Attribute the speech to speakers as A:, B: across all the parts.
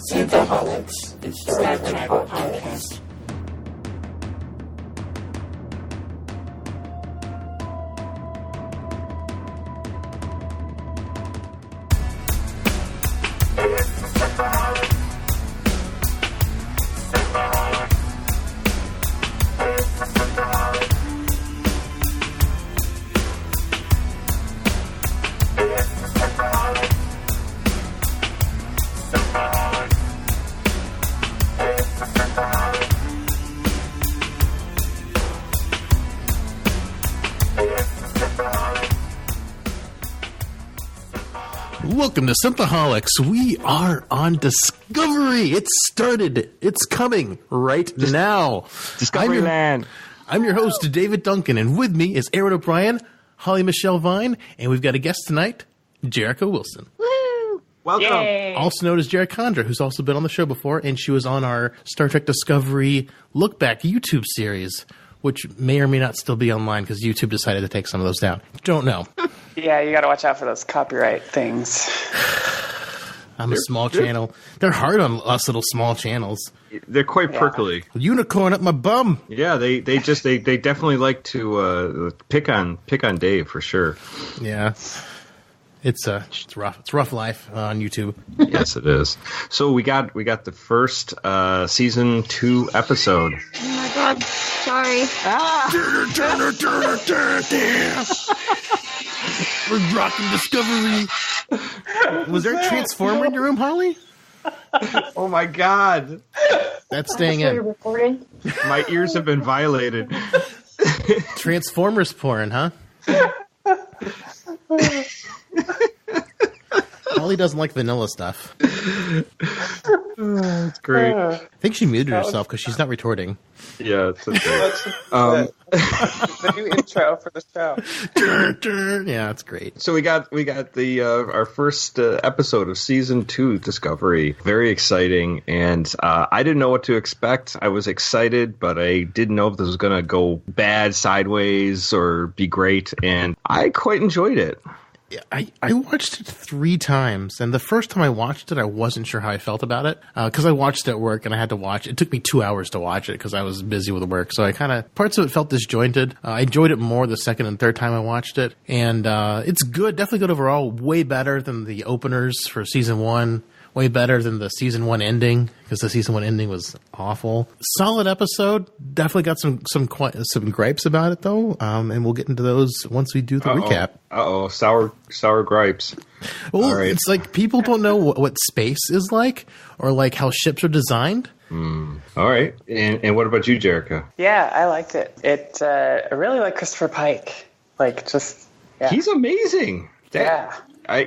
A: Synthaholics. It's the Rock and Roll podcast.
B: Welcome to Synthaholics. We are on Discovery. It started. It's coming right now.
C: Discovery Land.
B: I'm your host, David Duncan, and with me is Aaron O'Brien, Holly Michelle Vine, and we've got a guest tonight, Jericho Wilson.
C: Woo! Welcome.
D: Yay.
B: Also known as Jerikandra, who's also been on the show before, and she was on our Star Trek Discovery Look Back YouTube series, which may or may not still be online because YouTube decided to take some of those down. Don't know.
D: Yeah, you got to watch out for those copyright things.
B: I'm a small channel. They're hard on us little small channels.
C: They're quite prickly.
B: Unicorn up my bum.
C: Yeah, they definitely like to pick on Dave for sure.
B: Yeah. It's rough. It's rough life on YouTube.
C: Yes, it is. So we got the first season 2 episode.
E: Oh my god, sorry.
B: We're rocking Discovery. Was there a transformer in your room, Holly?
C: Oh my god.
B: That's staying
E: You're
B: in.
E: recording?
C: My ears have been violated.
B: Transformers porn, huh? Holly doesn't like vanilla stuff.
C: It's great.
B: I think she muted herself because she's not retorting.
C: Yeah, it's okay.
D: The new intro for the show.
B: Yeah, it's great.
C: So we got the our first episode of season 2 Discovery. Very exciting, and I didn't know what to expect. I was excited, but I didn't know if this was going to go bad, sideways, or be great. And I quite enjoyed it.
B: Yeah, I watched it 3 times, and the first time I watched it, I wasn't sure how I felt about it, because I watched it at work, and I had to watch it. It took me 2 hours to watch it, because I was busy with work, so parts of it felt disjointed. I enjoyed it more the second and third time I watched it, and it's good, definitely good overall, way better than the openers for Season 1, way better than the Season 1 ending, because the Season 1 ending was awful. Solid episode, definitely got some gripes about it, though, and we'll get into those once we do the recap.
C: Sour gripes.
B: Well,
C: All right.
B: It's like people don't know what space is like or like how ships are designed.
C: All right. And what about you, Jericho?
D: Yeah, I liked it. I really like Christopher Pike.
C: He's amazing.
D: Yeah.
C: I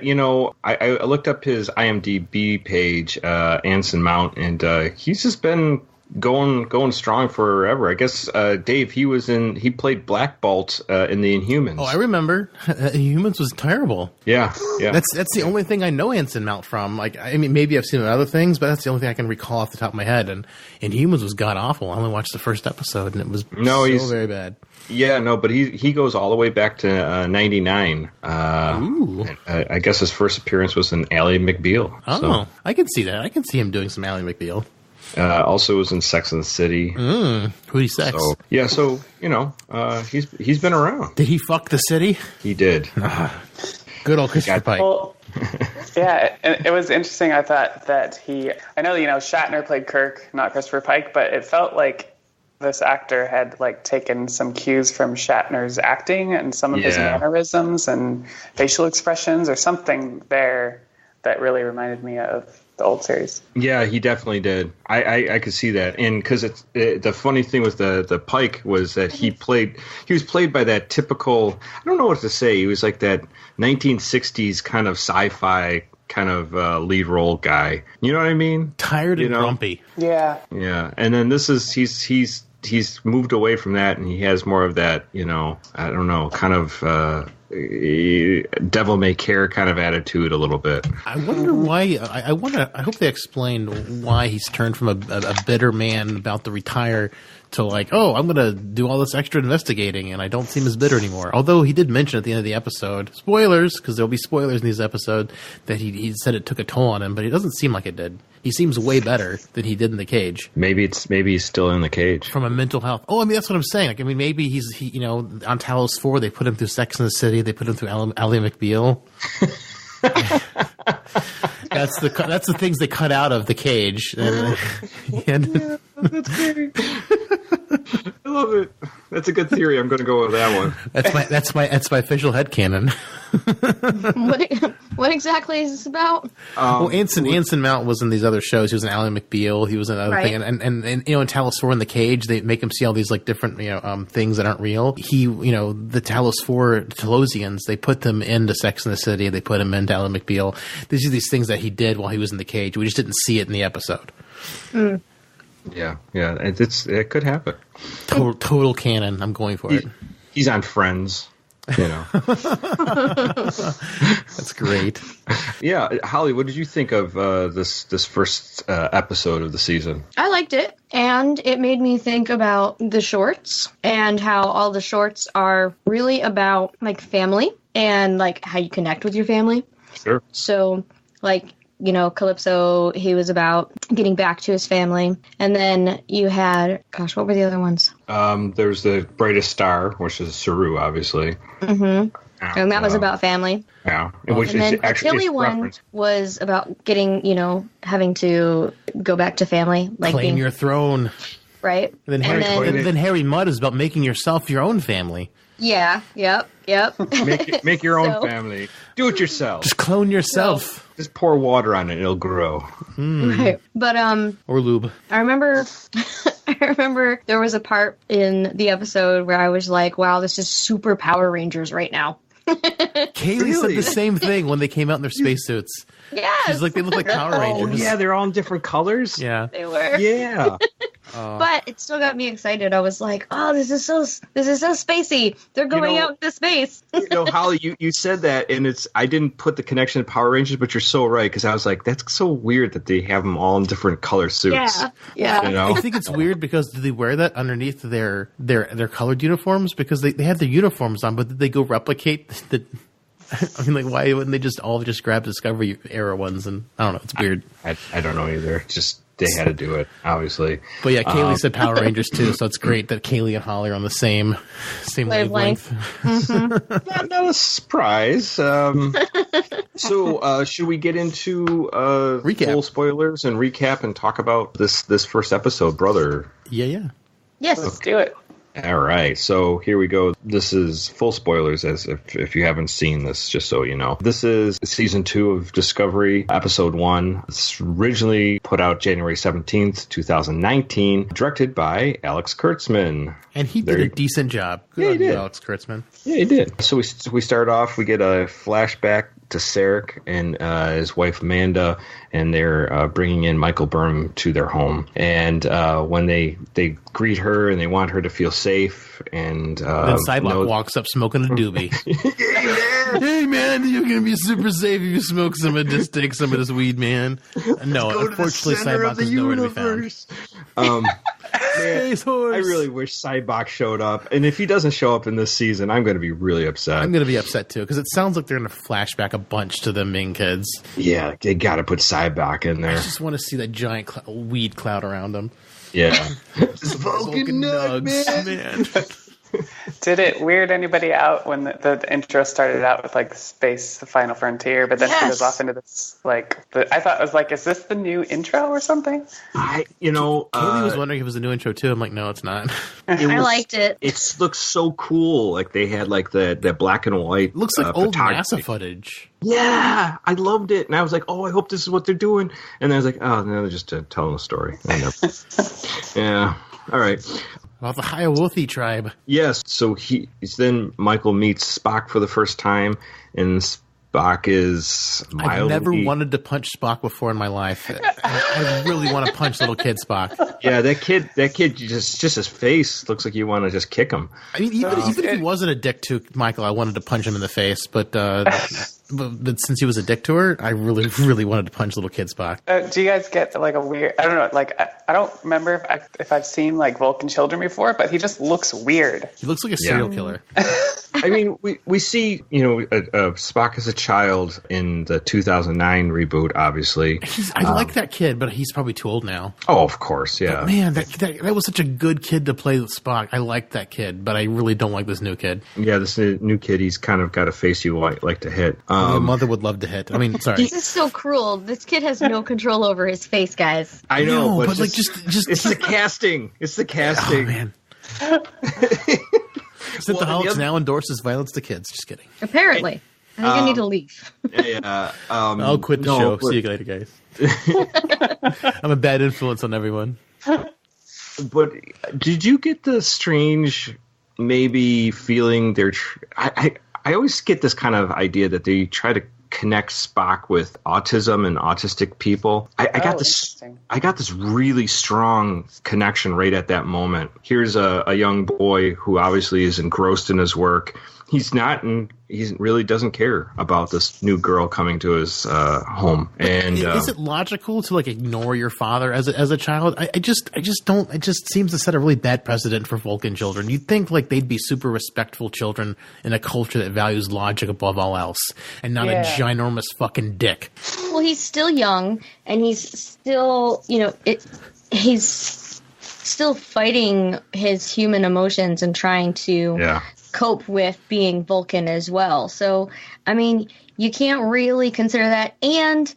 C: looked up his IMDb page, Anson Mount, and he's just been going strong forever. I guess Dave, he played Black Bolt in the Inhumans.
B: Oh, I remember. Inhumans was terrible.
C: Yeah.
B: That's the only thing I know Anson Mount from. Like, I mean, maybe I've seen other things, but that's the only thing I can recall off the top of my head. And Inhumans was god awful. I only watched the first episode, and it was very bad.
C: Yeah, no, but he goes all the way back to 99.
B: Ooh.
C: I guess his first appearance was in Ally McBeal.
B: Oh,
C: so.
B: I can see that. I can see him doing some Ally McBeal.
C: Also was in Sex and the City.
B: Who'd he sex?
C: So he's been around.
B: Did he fuck the city?
C: He did.
B: Good old Christopher Pike.
D: Well, yeah, it was interesting. I thought that I know, Shatner played Kirk, not Christopher Pike, but it felt like this actor had taken some cues from Shatner's acting and some of his mannerisms and facial expressions or something there that really reminded me of the old series.
C: Yeah, he definitely did. I could see that, and because the funny thing with the Pike was that he was played by that typical, I don't know what to say. He was like that 1960s kind of sci-fi kind of lead role guy. You know what I mean?
B: Tired and grumpy.
D: Yeah.
C: Yeah, and then this is he's moved away from that, and he has more of that, I don't know, kind of devil may care kind of attitude a little bit.
B: I wonder why. I hope they explain why he's turned from a bitter man about to retire to like, oh, I'm going to do all this extra investigating, and I don't seem as bitter anymore. Although he did mention at the end of the episode, spoilers, because there'll be spoilers in these episodes, that he said it took a toll on him, but it doesn't seem like it did. He seems way better than he did in the cage.
C: Maybe he's still in the cage
B: from a mental health. Oh, I mean, that's what I'm saying. Like, I mean, maybe he on Talos 4, they put him through Sex and the City, they put him through Ally McBeal. That's the things they cut out of the cage.
C: Yeah, that's great. I love it. That's a good theory. I'm going to go with that one.
B: That's my official headcanon.
E: What exactly is this about?
B: Well, Anson Mount was in these other shows. He was in Ally McBeal. He was in another thing, and in Talos 4 in the cage, they make him see all these like different things that aren't real. He the Talos 4 Talosians, they put them into Sex and the City. They put him into Ally McBeal. These are these things that he did while he was in the cage. We just didn't see it in the episode.
E: Mm.
C: Yeah, it could happen.
B: Total canon. I'm going for it.
C: He's on Friends.
B: That's great.
C: Yeah, Holly, what did you think of this first episode of the season?
E: I liked it, and it made me think about the shorts and how all the shorts are really about like family and like how you connect with your family.
C: Sure.
E: So like, Calypso, he was about getting back to his family. And then you had, what were the other ones?
C: There's the Brightest Star, which is Saru, obviously.
E: Mm-hmm. And that was about family.
C: Yeah.
E: And then the Tilly one was about getting, having to go back to family. Like
B: claim your throne.
E: Right.
B: And then Harry Mudd is about making yourself your own family.
E: Yeah. Yep.
C: Make your own family. Do it yourself.
B: Just clone yourself.
C: Just pour water on it; it'll grow.
E: Right. But
B: or lube.
E: I remember there was a part in the episode where I was like, "Wow, this is super Power Rangers right now."
B: Kaylee said the same thing when they came out in their spacesuits.
E: Yes.
B: She's like, they look like Power Rangers.
C: Oh, yeah, they're all in different colors.
B: Yeah.
E: They were.
C: Yeah.
E: But it still got me excited. I was like, "Oh, this is so spacey. They're going out into space."
C: Holly, you said that, and I didn't put the connection to Power Rangers, but you're so right, because I was like, that's so weird that they have them all in different color suits.
E: Yeah.
B: I think it's weird because do they wear that underneath their colored uniforms? Because they have their uniforms on, but did they go replicate the? I mean, like, why wouldn't they just grab Discovery era ones? And I don't know. It's weird.
C: I don't know either. Just they had to do it, obviously.
B: But yeah, Kaylee said Power Rangers too, so it's great that Kaylee and Holly are on the same wavelength.
E: Mm-hmm.
C: Not a surprise. So should we get into
B: recap.
C: Full spoilers and recap and talk about this first episode, brother?
B: Yeah.
E: Yes.
D: Let's do it.
C: All right, so here we go. This is full spoilers, as if you haven't seen this, just so you know. This is season 2 of Discovery, episode 1. It's originally put out January 17th, 2019, directed by Alex Kurtzman.
B: And he did a decent job. Good on you, Alex Kurtzman.
C: Yeah, he did. So we start off, we get a flashback to Sarek and his wife Amanda, and they're bringing in Michael Burnham to their home. And when they greet her and they want her to feel safe, and
B: then Cybok walks up smoking a doobie. Hey man, you're gonna be super safe if you smoke some of this, take some of this weed, man. No, unfortunately, Cybok is nowhere to be found.
C: Man, I really wish Cybok showed up, and if he doesn't show up in this season, I'm going to be really upset.
B: I'm going to be upset too, because it sounds like they're going to flashback a bunch to the main kids.
C: Yeah, they got to put Cybok in there.
B: I just want to see that giant weed cloud around them.
C: Yeah,
B: Vulcan nugs, man.
D: Did it weird anybody out when the intro started out with like space, the final frontier, but then he goes off into this I thought it was like, is this the new intro or something?
B: Kaylee was wondering if it was a new intro too. I'm like, no, it's not.
E: I liked it.
C: It looks so cool. Like they had like that black and white.
B: It looks like old NASA footage.
C: Yeah, I loved it, and I was like, oh, I hope this is what they're doing. And then I was like, oh, no, they're just telling a story. Yeah. All right.
B: About the Hiawatha tribe.
C: Yes. So then Michael meets Spock for the first time, and Spock is mildly...
B: I've never wanted to punch Spock before in my life. I really want to punch little kid Spock.
C: Yeah, that kid, just his face looks like you want to just kick him.
B: I mean, even if he wasn't a dick to Michael, I wanted to punch him in the face. But since he was a dick to her, I really, really wanted to punch little kid Spock.
D: Do you guys get like a weird? I don't know. Like I don't remember if I've seen like Vulcan children before, but he just looks weird.
B: He looks like a serial killer.
C: I mean, we see, Spock as a child in the 2009 reboot, obviously.
B: I like that kid, but he's probably too old now.
C: Oh, of course, yeah.
B: But man, that was such a good kid to play with Spock. I liked that kid, but I really don't like this new kid.
C: Yeah, this new kid, he's kind of got a face you like to hit.
B: My mother would love to hit. I mean, sorry.
E: This is so cruel. This kid has no control over his face, guys.
C: I know, but
B: like, just
C: it's the casting. It's the casting.
B: Oh, man. Synthaholics now endorses violence to kids. Just kidding.
E: Apparently. I think I need to leave.
B: I'll quit the show. See you later, guys. I'm a bad influence on everyone.
C: But did you get the strange, maybe feeling they're... I always get this kind of idea that they try to connect Spock with autism and autistic people. I got this really strong connection right at that moment. Here's a young boy who obviously is engrossed in his work. He's not, and he really doesn't care about this new girl coming to his home. And
B: is it logical to like ignore your father as a child? I just don't. It just seems to set a really bad precedent for Vulcan children. You'd think like they'd be super respectful children in a culture that values logic above all else, and not a ginormous fucking dick.
E: Well, he's still young, and he's still, he's still fighting his human emotions and trying to cope with being Vulcan as well. So, I mean, you can't really consider that. And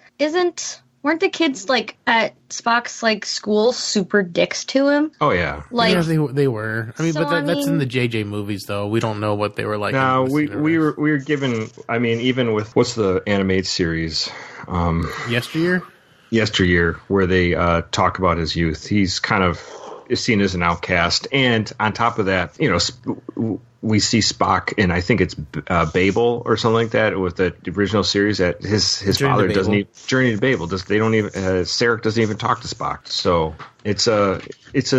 E: weren't the kids like at Spock's like school super dicks to him?
C: Oh yeah,
B: like they were. I mean, so, but that's in the JJ movies, though. We don't know what they were like.
C: No, we were given. I mean, even with what's the animated series? Yesteryear, where they talk about his youth. He's kind of is seen as an outcast, and on top of that, we see Spock in, I think it's Babel or something like that, with the original series, that his father doesn't even Journey to Babel. They don't even Sarek doesn't even talk to Spock. So it's a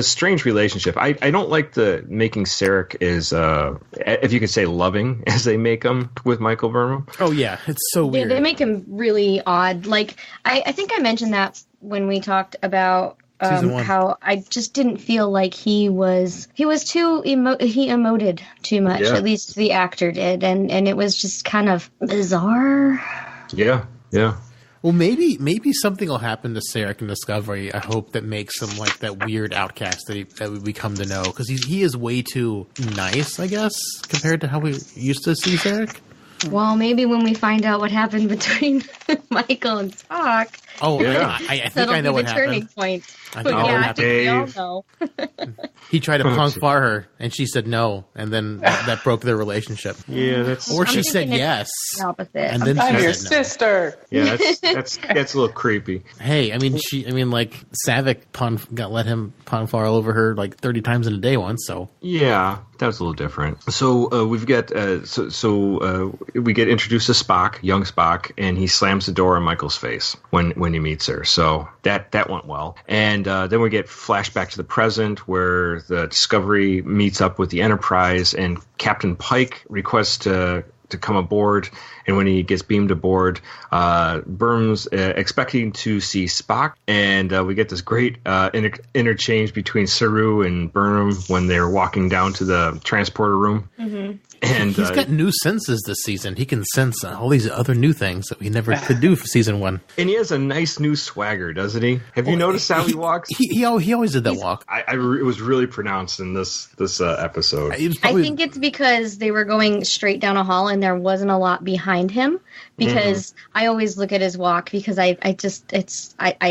C: strange relationship. I don't like the making Sarek is if you could say loving as they make him with Michael Burnham.
B: Oh yeah, it's so weird.
E: They make him really odd. Like I think I mentioned that when we talked about. How I just didn't feel like he was too he emoted too much. At least the actor did, and it was just kind of bizarre.
C: Yeah.
B: Well, maybe something will happen to Sarek in Discovery. I hope that makes him like that weird outcast that we come to know, because he is way too nice, I guess, compared to how we used to see Sarek.
E: Well, maybe when we find out what happened between Michael and Spock.
B: Oh, yeah. I think I know what happened.
E: Turning point.
B: I think I think
E: we all know.
B: He tried to punk far her, and she said no, and then that broke their relationship.
C: Yeah, that's.
B: Or she said yes.
E: The opposite.
B: And then
D: I'm
B: she
D: your
B: said no.
D: sister.
C: Yeah, that's a little creepy.
B: Hey, I mean, Savick let him pon far all over her like 30 times in a day once. So
C: yeah, that was a little different. So we've got we get introduced to Spock, young Spock, and he slams the door in Michael's face when he meets her. So that went well. And then we get flashback to the present, where the Discovery meets up with the Enterprise, and Captain Pike requests to come aboard. And when he gets beamed aboard, Burnham's expecting to see Spock, and we get this great interchange between Saru and Burnham when they're walking down to the transporter room. Mm-hmm. And
B: he's got new senses this season. He can sense all these other new things that we never could do for season 1.
C: And he has a nice new swagger, doesn't he? Have you noticed how he walks?
B: He always did that walk.
C: It was really pronounced in this episode.
E: I think it's because they were going straight down a hall and there wasn't a lot behind him. Because I always look at his walk because I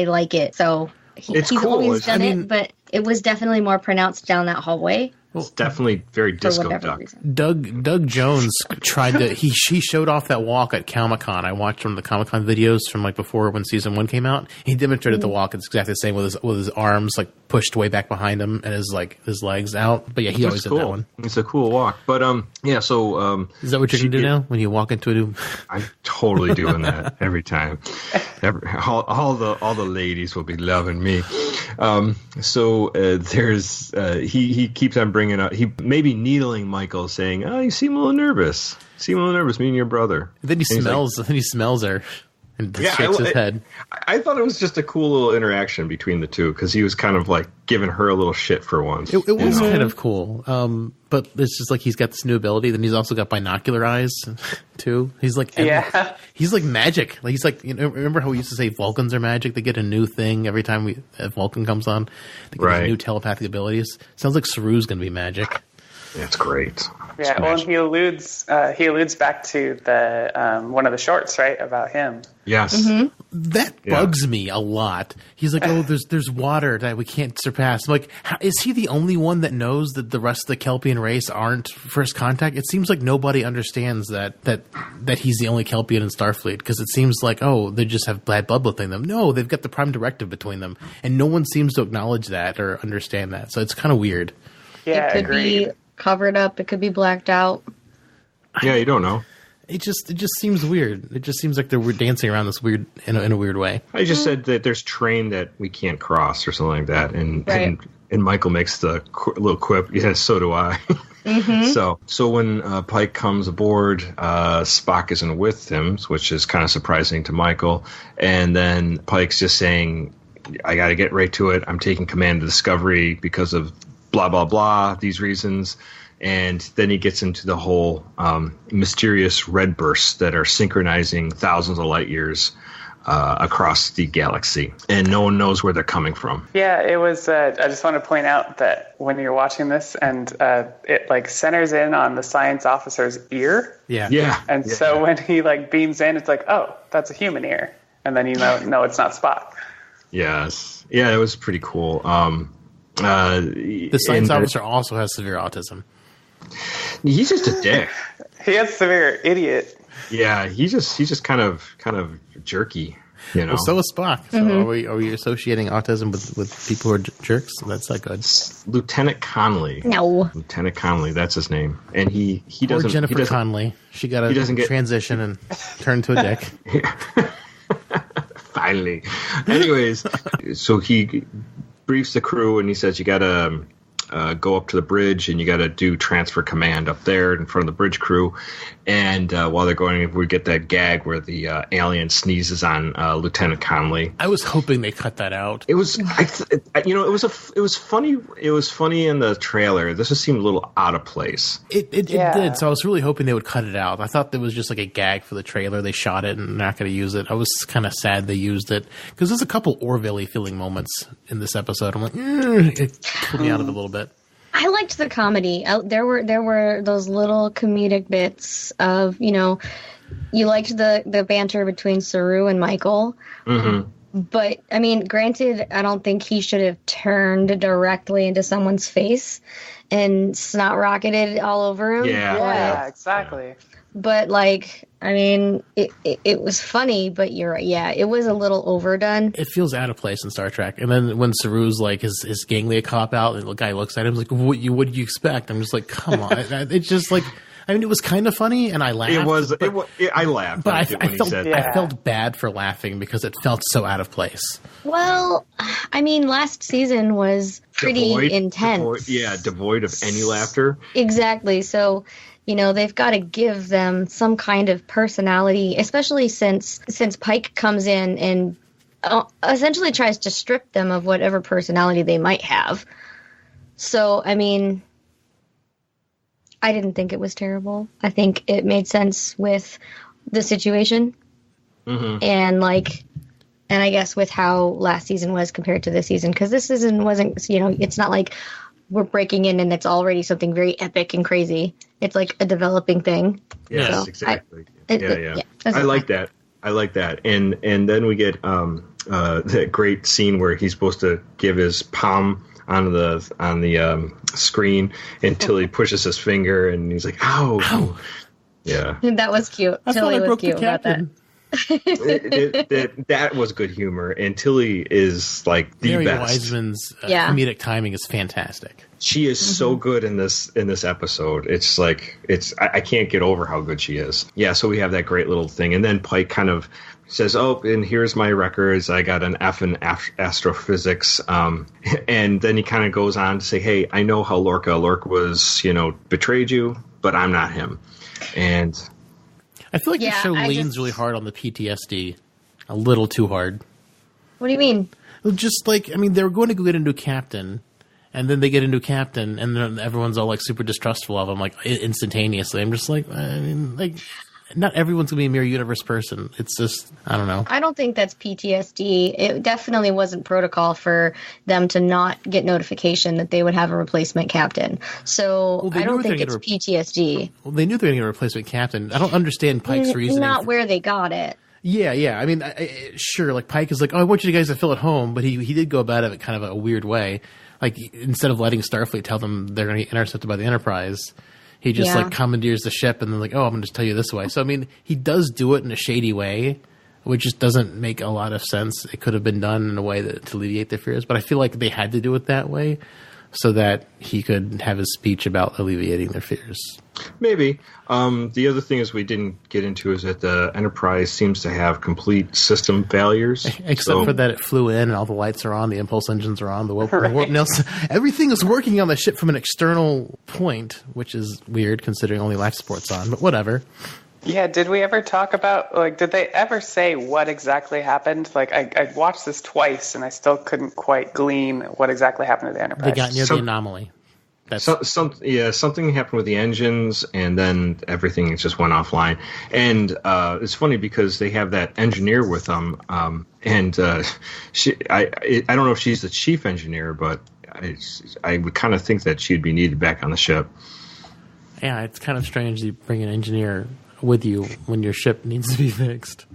E: like it. So he's
C: cool.
E: Always done it, but it was definitely more pronounced down that hallway.
C: It's definitely very disco duck.
B: Doug Jones tried to. He showed off that walk at Comic-Con. I watched one of the Comic-Con videos from like before when season 1 came out. He demonstrated the walk. It's exactly the same with his arms like pushed way back behind him and his legs out. But yeah, he always did that one.
C: It's a cool walk. But so
B: is that what you're gonna do now when you walk into a new?
C: I'm totally doing that every time. All the ladies will be loving me. There's he keeps on bringing up, he maybe needling Michael, saying, "Oh, you seem a little nervous. Me and your brother."
B: And then he smells her. And shakes his head.
C: I thought it was just a cool little interaction between the two, because he was kind of like giving her a little shit for once.
B: It was kind of cool. But it's just like he's got this new ability. Then he's also got binocular eyes too. He's like, he's like magic. Like he's like, remember how we used to say Vulcans are magic? They get a new thing every time a Vulcan comes on. They get new telepathic abilities. Sounds like Saru's going to be magic.
C: That's great.
D: Yeah, well, he alludes back to the one of the shorts, right, about him.
C: Yes.
B: Mm-hmm. That bugs me a lot. He's like, "Oh, there's water that we can't surpass." I'm like, is he the only one that knows that the rest of the Kelpian race aren't first contact? It seems like nobody understands that he's the only Kelpian in Starfleet, because it seems like, oh, they just have bad blood between them. No, they've got the Prime Directive between them, and no one seems to acknowledge that or understand that. So it's kind of weird.
D: Yeah,
E: it could be covered up. It could be blacked out.
C: Yeah, you don't know.
B: It just seems weird. It just seems like they're dancing around this weird in a weird way.
C: I just said that there's terrain that we can't cross or something like that, and Michael makes the little quip. Yeah, so do I. Mm-hmm. So when Pike comes aboard, Spock isn't with him, which is kind of surprising to Michael. And then Pike's just saying, "I got to get right to it. I'm taking command of Discovery because of blah, blah, blah, these reasons." And then he gets into the whole mysterious red bursts that are synchronizing thousands of light years across the galaxy. And no one knows where they're coming from.
D: Yeah, it was, I just want to point out that when you're watching this and it like centers in on the science officer's ear.
B: Yeah.
D: And so when he like beams in, it's like, oh, that's a human ear. And then no, it's not Spock.
C: Yes. Yeah, it was pretty cool.
B: The science officer also has severe autism.
C: He's just a dick.
D: He has severe idiot.
C: Yeah, he's just kind of jerky, you know.
B: Well, so is Spock. So are we associating autism with people who are jerks? That's not good.
C: Lieutenant Conley.
E: No.
C: Lieutenant Conley, that's his name. And he doesn't.
B: Or Jennifer Connelly. She got to transition and turn into a dick.
C: Finally. Anyways, so he briefs the crew and he says, "You got to go up to the bridge and you got to do transfer command up there in front of the bridge crew." And while they're going, we get that gag where the alien sneezes on Lieutenant Conley.
B: I was hoping they cut that out.
C: It was, it was funny. It was funny in the trailer. This just seemed a little out of place.
B: It did. So I was really hoping they would cut it out. I thought there was just like a gag for the trailer. They shot it and not going to use it. I was kind of sad they used it, because there's a couple Orville-y feeling moments in this episode. I'm like, it pulled me out of it a little bit.
E: I liked the comedy. There were those little comedic bits of, you liked the banter between Saru and Michael. Mm-hmm. But, I mean, granted, I don't think he should have turned directly into someone's face and snot rocketed all over him.
D: Yeah, exactly.
E: But, like, I mean, it was funny, but you're right. Yeah, it was a little overdone.
B: It feels out of place in Star Trek. And then when Saru's like his ganglia cop out, and the guy looks at him like, "What do you expect?" I'm just like, "Come on!" It's just like, I mean, it was kind of funny, and I laughed.
C: I laughed,
B: but I felt bad for laughing because it felt so out of place.
E: Well, I mean, last season was pretty intense.
C: Devoid of any laughter.
E: Exactly. So, they've got to give them some kind of personality, especially since Pike comes in and essentially tries to strip them of whatever personality they might have. So, I mean, I didn't think it was terrible. I think it made sense with the situation. Mm-hmm. And I guess with how last season was compared to this season, because this season wasn't, it's not like we're breaking in and it's already something very epic and crazy. It's like a developing thing.
C: Yes, so exactly. I like that. And then we get that great scene where he's supposed to give his palm on the screen until he pushes his finger and he's like, "Ow!" Yeah,
E: that was cute.
B: I thought I broke the captain.
C: That was good humor, and Tilly is like the
B: Mary
C: best.
B: Wiseman's comedic timing is fantastic.
C: She is so good in this episode. It's like I can't get over how good she is. Yeah, so we have that great little thing, and then Pike kind of says, "Oh, and here's my records. I got an F in astrophysics." And then he kind of goes on to say, "Hey, I know how Lorca was, betrayed you, but I'm not him." And
B: I feel like the show leans really hard on the PTSD, a little too hard.
E: What do you mean?
B: Just like, they were going to go get into Captain, and then they get into Captain, and then everyone's all like super distrustful of him, like instantaneously. I'm just like, not everyone's gonna be a mirror universe person. It's just, I don't know.
E: I don't think that's PTSD. It definitely wasn't protocol for them to not get notification that they would have a replacement captain. So I don't think it's PTSD.
B: Well, they knew they were going to get a replacement captain. I don't understand Pike's reasoning.
E: Not where they got it.
B: Yeah. Sure, like Pike is like, oh, I want you guys to feel at home, but he did go about it in kind of a weird way. Like, instead of letting Starfleet tell them they're going to get intercepted by the Enterprise, he just like commandeers the ship and then like, oh, I'm going to just tell you this way. So, he does do it in a shady way, which just doesn't make a lot of sense. It could have been done in a way to alleviate their fears, but I feel like they had to do it that way so that he could have his speech about alleviating their fears.
C: Maybe. The other thing is we didn't get into is that the Enterprise seems to have complete system failures.
B: Except for that it flew in and all the lights are on, the impulse engines are on, the warp nails. Everything is working on the ship from an external point, which is weird considering only life support's on, but whatever.
D: Yeah, did we ever talk about, did they ever say what exactly happened? I watched this twice, and I still couldn't quite glean what exactly happened to the Enterprise.
B: They got near the anomaly.
C: Something happened with the engines, and then everything just went offline. And it's funny because they have that engineer with them, and I don't know if she's the chief engineer, but I would kind of think that she'd be needed back on the ship.
B: Yeah, it's kind of strange you bring an engineer with you when your ship needs to be fixed.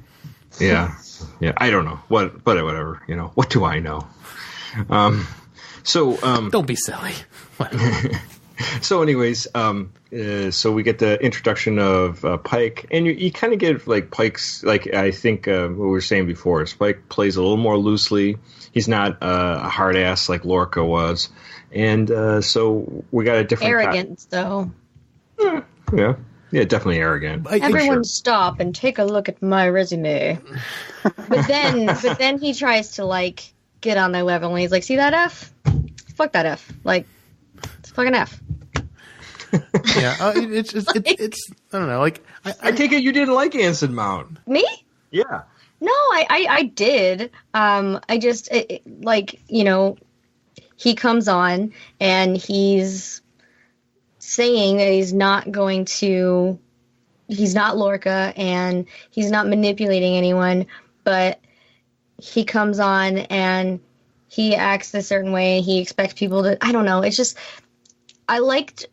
C: Yeah, I don't know but whatever. What do I know?
B: Don't be silly.
C: So, anyways, so we get the introduction of Pike, and you kind of get like Pike's, like I think what we were saying before. Pike plays a little more loosely. He's not a hard ass like Lorca was, and so we got a different
E: arrogance though.
C: Yeah, definitely arrogant.
E: Everyone stop and take a look at my resume. But then he tries to get on their level, and he's like, see that F? Fuck that F. It's fucking F.
B: Yeah, it's I don't know.
C: I take it you didn't like Anson Mount.
E: Me?
C: Yeah.
E: No, I did. I just he comes on and he's saying that he's not Lorca and he's not manipulating anyone, but he comes on and he acts a certain way. He expects people to, I don't know. It's just, I liked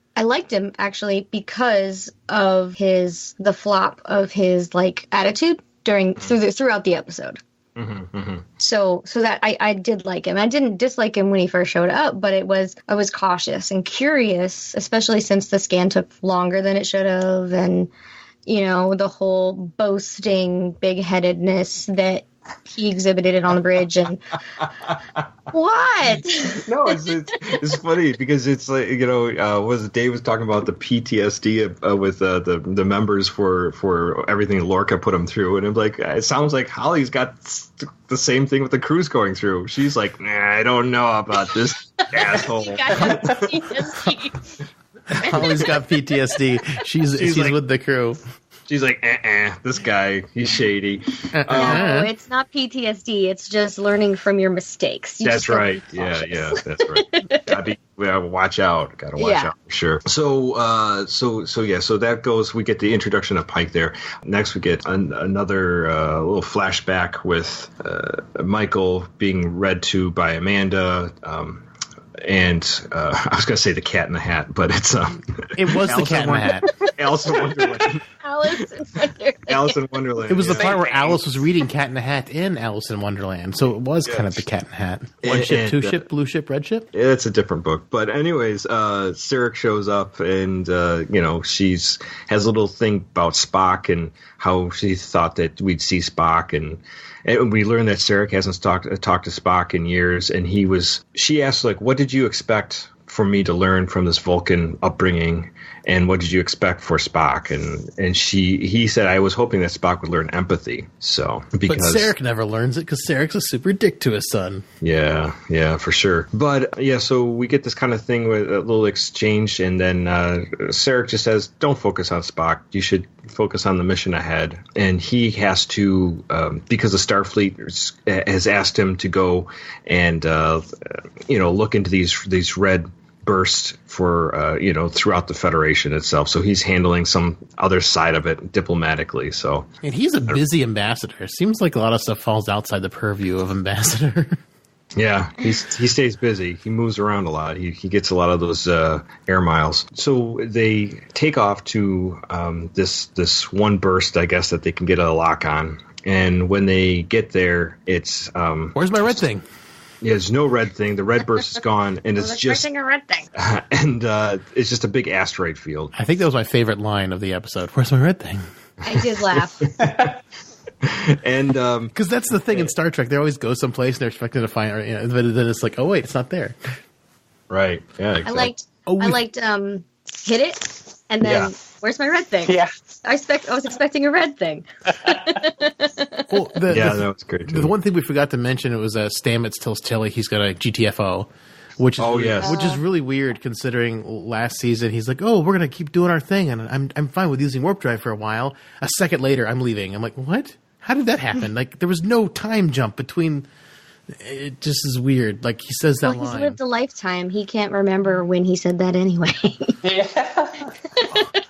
E: him actually because of the flop of his attitude throughout the episode.
C: Mm-hmm.
E: So that I did like him. I didn't dislike him when he first showed up, but I was cautious and curious, especially since the scan took longer than it should have, and the whole boasting bigheadedness that he exhibited it on the bridge. And what?
C: No, it's funny because it's like, Dave was talking about the PTSD with the members for everything Lorca put him through, and I'm like, it sounds like Holly's got the same thing with the crew's going through. She's like, nah, I don't know about this asshole.
B: Holly's got PTSD. She's with the crew.
C: She's like, this guy, he's shady.
E: No, it's not PTSD. It's just learning from your mistakes.
C: That's right. Yeah, that's right. Gotta watch out. Gotta watch out for sure. So that goes. We get the introduction of Pike there. Next, we get another little flashback with Michael being read to by Amanda. And I was going to say the Cat in the Hat, but it's
B: it was the Cat in the Hat.
C: Alice in Wonderland.
E: Alice in Wonderland.
C: Alice in Wonderland.
B: It was the
C: yeah.
B: part where Alice was reading Cat in the Hat in Alice in Wonderland, so it was kind of the Cat in the Hat. One ship, two ship, blue ship, red ship.
C: It's a different book, but anyways, Sarek shows up, and she's has a little thing about Spock and how she thought that we'd see Spock, and we learned that Sarek hasn't talked to Spock in years, and she asked, like, what did you expect for me to learn from this Vulcan upbringing, and what did you expect for Spock? And he said, I was hoping that Spock would learn empathy. So
B: but Sarek never learns it because Sarek's a super dick to his son.
C: Yeah, for sure. But yeah, so we get this kind of thing with a little exchange, and then Sarek just says, "Don't focus on Spock. You should focus on the mission ahead." And he has to, because the Starfleet has asked him to go and look into these red burst for throughout the Federation itself. So he's handling some other side of it diplomatically. So, and
B: he's a busy ambassador. Seems like a lot of stuff falls outside the purview of ambassador.
C: Yeah, he stays busy. He moves around a lot. He gets a lot of those air miles. So they take off to this one burst, I guess, that they can get a lock on. And when they get there, it's
B: where's my red thing?
C: Yeah, there's no red thing. The red burst is gone, and it's just
E: a red thing.
C: And it's just a big asteroid field.
B: I think that was my favorite line of the episode. Where's my red thing?
E: I did laugh.
C: And
B: because that's the thing in Star Trek, they always go someplace and they're expecting to find, but then it's like, oh wait, it's not there.
C: Right? Yeah. Exactly.
E: I liked hit it, and then where's my red thing?
D: Yeah.
E: I was expecting a red thing.
B: Well,
C: it's great too.
B: The one thing we forgot to mention, it was Stamets tells Tilly he's got a GTFO, which is really weird considering last season he's like, oh, we're gonna keep doing our thing, and I'm fine with using warp drive for a while. A second later, I'm leaving. I'm like, what? How did that happen? Like, there was no time jump between. It just is weird. Like, he says that line.
E: He's lived a lifetime. He can't remember when he said that anyway.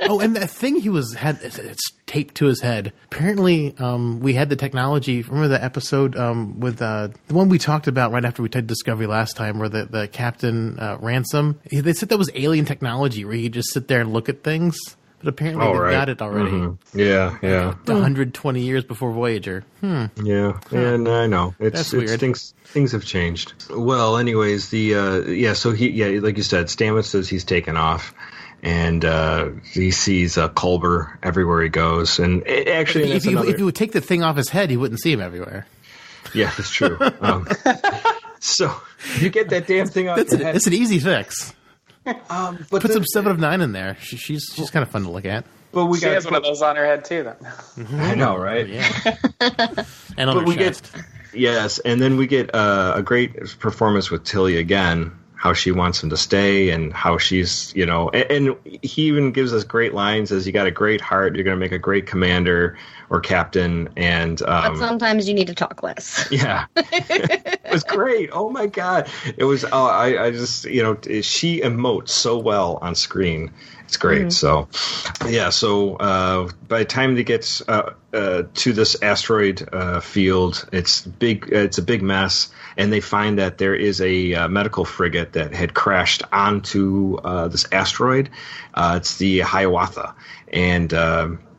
B: Oh, and that thing it's taped to his head. Apparently, we had the technology. Remember the episode with the one we talked about right after we did Discovery last time, where the Captain Ransom? They said that was alien technology, where you could just sit there and look at things. But apparently they got it already.
C: Mm-hmm. Yeah.
B: 120 years before Voyager.
C: Yeah, and I know. That's weird. Things have changed. Well, anyways, so he, like you said, Stamets says he's taken off. And he sees Culber everywhere he goes. And actually,
B: if you would take the thing off his head, he wouldn't see him everywhere.
C: Yeah, that's true. So you get that damn thing off your head.
B: It's an easy fix. But put some 7 of 9 in there. She's kind of fun to look at.
D: But she has one of those on her head too, though.
C: Mm-hmm. I know, right?
B: Yeah. And on her chest.
C: Yes, and then we get a great performance with Tilly again. How she wants him to stay, and how she's, and he even gives us great lines as, you got a great heart, you're going to make a great commander or captain, and
E: but sometimes you need to talk less.
C: Yeah. It was great. Oh my God. It was, I just, she emotes so well on screen. It's great. Mm-hmm. So by the time he gets to this asteroid field, it's a big mess. And they find that there is a medical frigate that had crashed onto this asteroid. It's the Hiawatha. And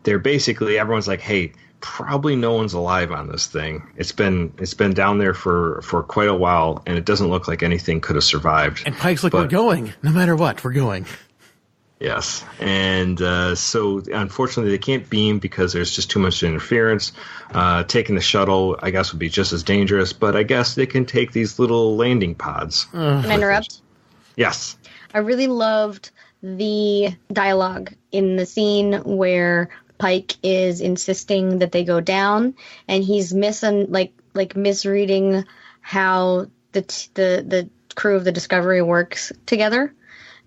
C: they're basically, everyone's like, hey, probably no one's alive on this thing. It's been down there for quite a while, and it doesn't look like anything could have survived.
B: And Pike's like, we're going. No matter what, we're going.
C: Yes, and so unfortunately they can't beam because there's just too much interference. Taking the shuttle, I guess, would be just as dangerous, but I guess they can take these little landing pods.
E: Can I interrupt?
C: Yes.
E: I really loved the dialogue in the scene where Pike is insisting that they go down, and he's misreading how the crew of the Discovery works together,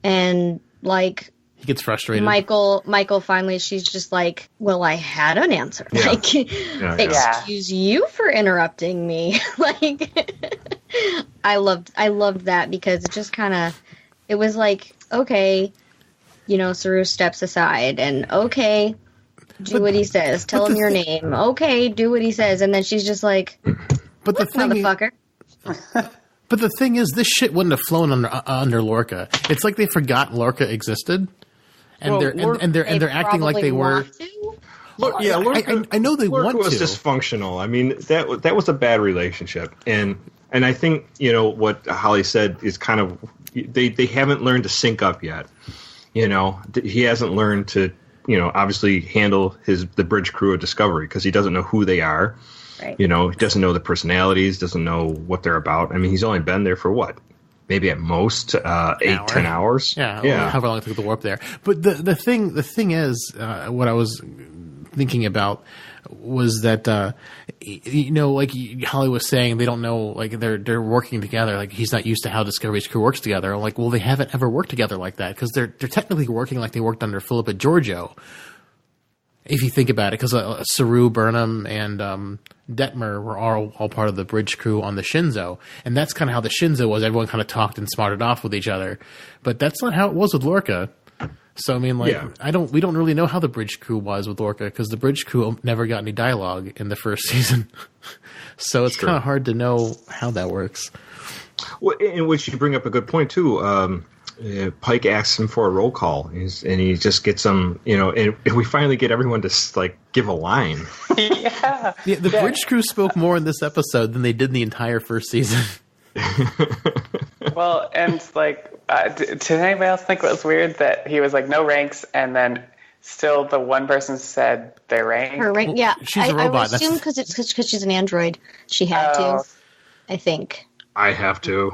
E: and
B: he gets frustrated.
E: Michael finally, she's just like, well, I had an answer.
C: Yeah.
E: Excuse you for interrupting me. I loved that because it just kind of, it was like, okay, Saru steps aside and okay, do what he says. Tell him your name. Okay, do what he says. And then she's just like,
B: but the thing
E: motherfucker.
B: But the thing is, this shit wouldn't have flown under Lorca. It's like they forgot Lorca existed. And they're acting like they were. I know they
C: Lorca
B: want
C: was
B: to.
C: dysfunctional. I mean, that was a bad relationship, and I think what Holly said is kind of they haven't learned to sync up yet. He hasn't learned to obviously handle the bridge crew of Discovery because he doesn't know who they are.
E: Right.
C: He doesn't know the personalities, doesn't know what they're about. I mean, he's only been there for what? Maybe at most 8-10 hours.
B: Yeah. However long it took to warp there. But the thing is, what I was thinking about was that like Holly was saying, they don't know, like they're working together. Like he's not used to how Discovery's crew works together. Like, well, they haven't ever worked together like that because they're technically working like they worked under Philippa Georgiou. If you think about it, because Saru, Burnham, and Detmer were all part of the bridge crew on the Shinzo, and that's kind of how the Shinzo was. Everyone kind of talked and smarted off with each other, but that's not how it was with Lorca. So I mean, we don't really know how the bridge crew was with Lorca because the bridge crew never got any dialogue in the first season. So it's kind of hard to know how that works.
C: Well, in which you bring up a good point too. Pike asks him for a roll call, and he just gets them, and we finally get everyone to give a line.
B: The bridge crew spoke more in this episode than they did in the entire first season.
D: Well, and did anybody else think it was weird that he was no ranks, and then still the one person said their rank?
E: Her rank, yeah.
B: She's a robot.
E: I assume because she's an android, she had to. I think.
C: I have to.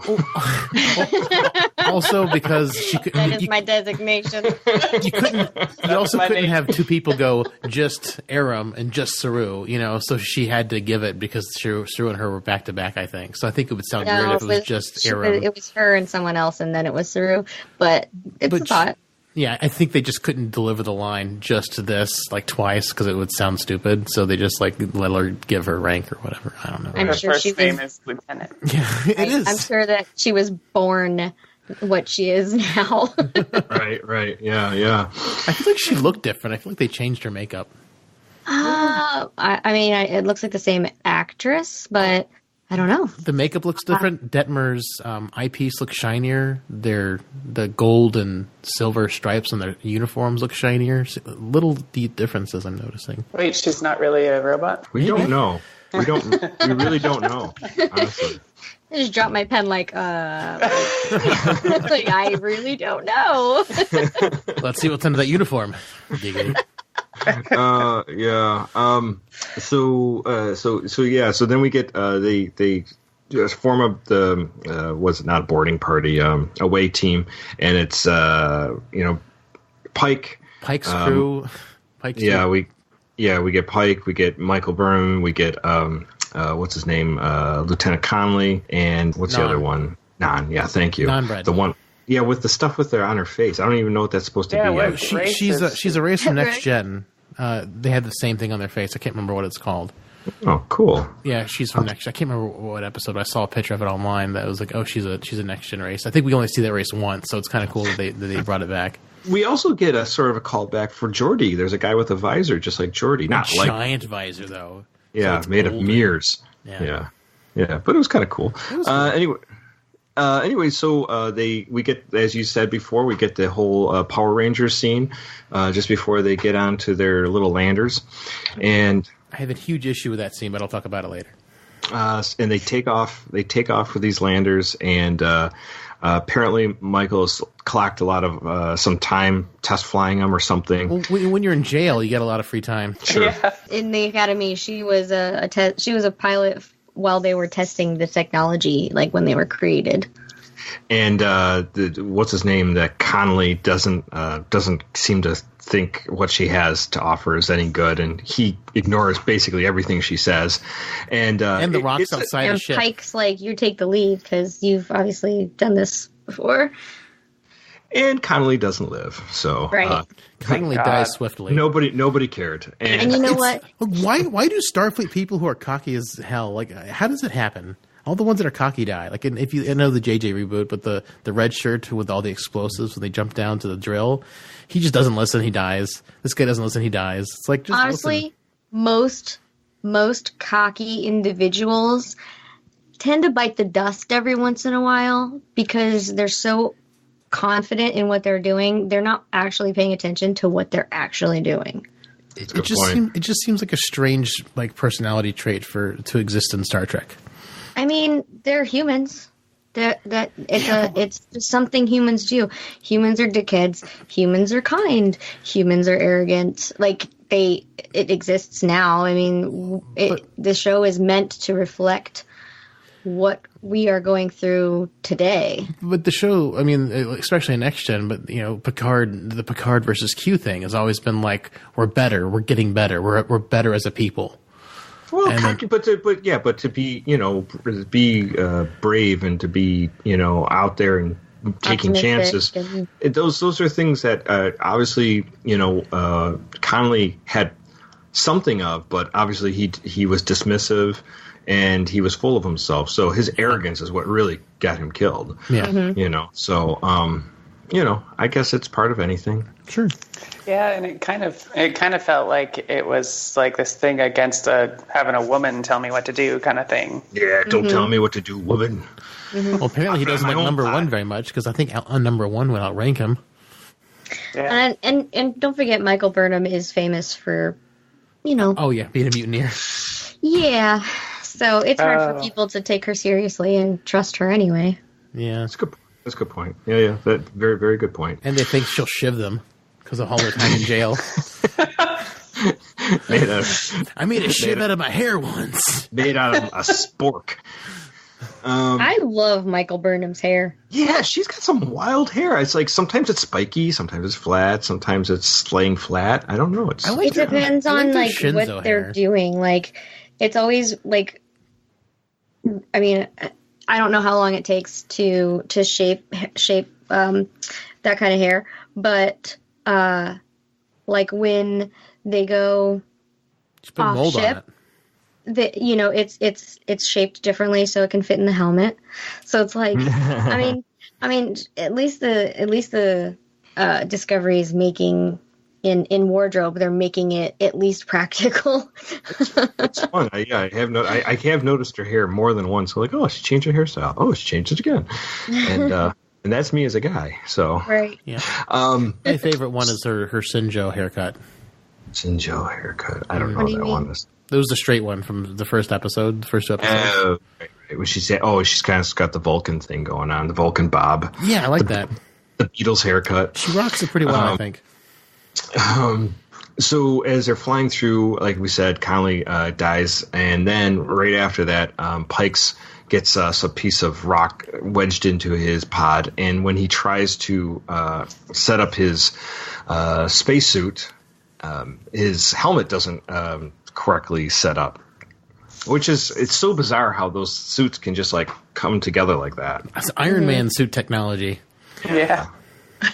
B: Also, because she could.
E: That is my designation.
B: You also couldn't have two people go just Aram and just Saru, so she had to give it because Saru and her were back to back, I think. So I think it would sound weird if it was just Aram.
E: It was her and someone else, and then it was Saru. But it's a thought.
B: Yeah, I think they just couldn't deliver the line just to this twice because it would sound stupid. So they just let her give her rank or whatever. I don't know.
D: I'm sure her first name is Lieutenant.
B: Yeah, it is.
E: I'm sure that she was born what she is now.
C: Right. Yeah.
B: I feel like she looked different. I feel like they changed her makeup.
E: It looks like the same actress, but I don't know.
B: The makeup looks different. Detmer's eyepiece looks shinier. The gold and silver stripes on their uniforms look shinier. Little deep differences I'm noticing.
D: Wait, she's not really a robot?
C: We don't know. We really don't know, honestly.
E: I just dropped my pen I really don't know.
B: Let's see what's under that uniform. Giggity.
C: So then we get they just form up the was it not a boarding party away team, and it's Pike's
B: crew. Pike's
C: we get Pike, we get Michael Byrne, we get what's his name, Lieutenant Conley, and what's the other one? Nan. Yeah, thank you.
B: Non-bread.
C: The one. Yeah, with the stuff on her face. I don't even know what that's supposed to be.
B: She's a race from Next Gen. They had the same thing on their face. I can't remember what it's called.
C: Oh, cool.
B: Yeah, she's from Next Gen. I can't remember what episode. I saw a picture of it online that was she's a Next Gen race. I think we only see that race once, so it's kind of cool that they brought it back.
C: We also get a sort of a callback for Geordi. There's a guy with a visor just like Geordi. Not
B: a giant visor, though.
C: Yeah, so made of mirrors. Yeah. But it was kind of cool. Anyway, so we get, as you said before, we get the whole Power Rangers scene just before they get onto their little landers, and
B: I have a huge issue with that scene, but I'll talk about it later.
C: And they take off with these landers, and apparently Michael's clocked a lot of some time test flying them or something.
B: Well, when you're in jail, you get a lot of free time.
C: Sure.
D: Yeah.
E: In the academy, she was she was a pilot while they were testing the technology, when they were created.
C: And what's his name? That Connolly doesn't seem to think what she has to offer is any good, and he ignores basically everything she says. And
B: the rocks outside the ship.
E: Pike's you take the lead because you've obviously done this before.
C: And Connolly doesn't live, so
E: right.
B: Connolly dies swiftly.
C: Nobody cared.
E: And you know what?
B: Why do Starfleet people who are cocky as hell? How does it happen? All the ones that are cocky die. If you know the JJ reboot, but the red shirt with all the explosives when they jump down to the drill, he just doesn't listen. He dies. This guy doesn't listen. He dies. It's just
E: honestly,
B: listen.
E: most cocky individuals tend to bite the dust every once in a while because they're so confident in what they're doing. They're not actually paying attention to what they're actually doing.
B: it just seems like a strange like personality trait to exist in Star Trek.
E: I mean, they're humans. It's just something humans do. Humans are dickheads. Humans are kind. Humans are arrogant. Like it exists now. I mean, the show is meant to reflect what we are going through today.
B: But the show, I mean, especially in Next Gen, but the Picard versus Q thing has always been like, we're better, we're getting better, we're better as a people.
C: Well, but to be brave and to be out there and taking chances. Those are things that obviously Connolly had something of, but obviously he was dismissive and he was full of himself. So his arrogance is what really got him killed.
B: Yeah,
C: So I guess it's part of anything.
B: Sure.
D: Yeah, and it kind of felt like it was like this thing against having a woman tell me what to do kind of thing.
C: Yeah, don't tell me what to do, woman.
E: Mm-hmm.
B: Well, apparently he doesn't like number one very much because I think on number one would outrank him.
D: Yeah.
E: And don't forget Michael Burnham is famous for,
B: Oh yeah, being a mutineer.
E: Yeah, so it's hard for people to take her seriously and trust her anyway.
B: Yeah,
C: that's good. That's a good point. Yeah, that very, very good point.
B: And they think she'll shiv them because of all her time in jail. I made a shiv out of my hair once.
C: Made out of a spork.
E: I love Michael Burnham's hair.
C: Yeah, she's got some wild hair. It's like sometimes it's spiky, sometimes it's flat, sometimes it's laying flat. I don't know.
E: It depends on what they're doing. Like, it's always like, I mean, I don't know how long it takes to shape that kind of hair, but like when they go off ship, it's shaped differently so it can fit in the helmet. So it's like, I mean, at least the Discovery is making in wardrobe, they're making it at least practical.
C: It's fun. I have noticed her hair more than once. So like, oh, she changed her hairstyle. Oh, she changed it again, and that's me as a guy. So
E: right,
B: yeah. My favorite one is her Sinjo haircut.
C: Sinjo haircut. I don't know what that one is.
B: It was the straight one from the first two episodes.
C: Right. When she said, "Oh, she's kind of got the Vulcan thing going on, the Vulcan bob."
B: Yeah, I like that.
C: The Beatles haircut.
B: She rocks it pretty well, I think.
C: So as they're flying through, like we said, Connolly dies, and then right after that, Pikes gets a piece of rock wedged into his pod, and when he tries to set up his spacesuit, his helmet doesn't correctly set up. It's so bizarre how those suits can just like come together like that.
B: That's Iron Man suit technology.
D: Yeah.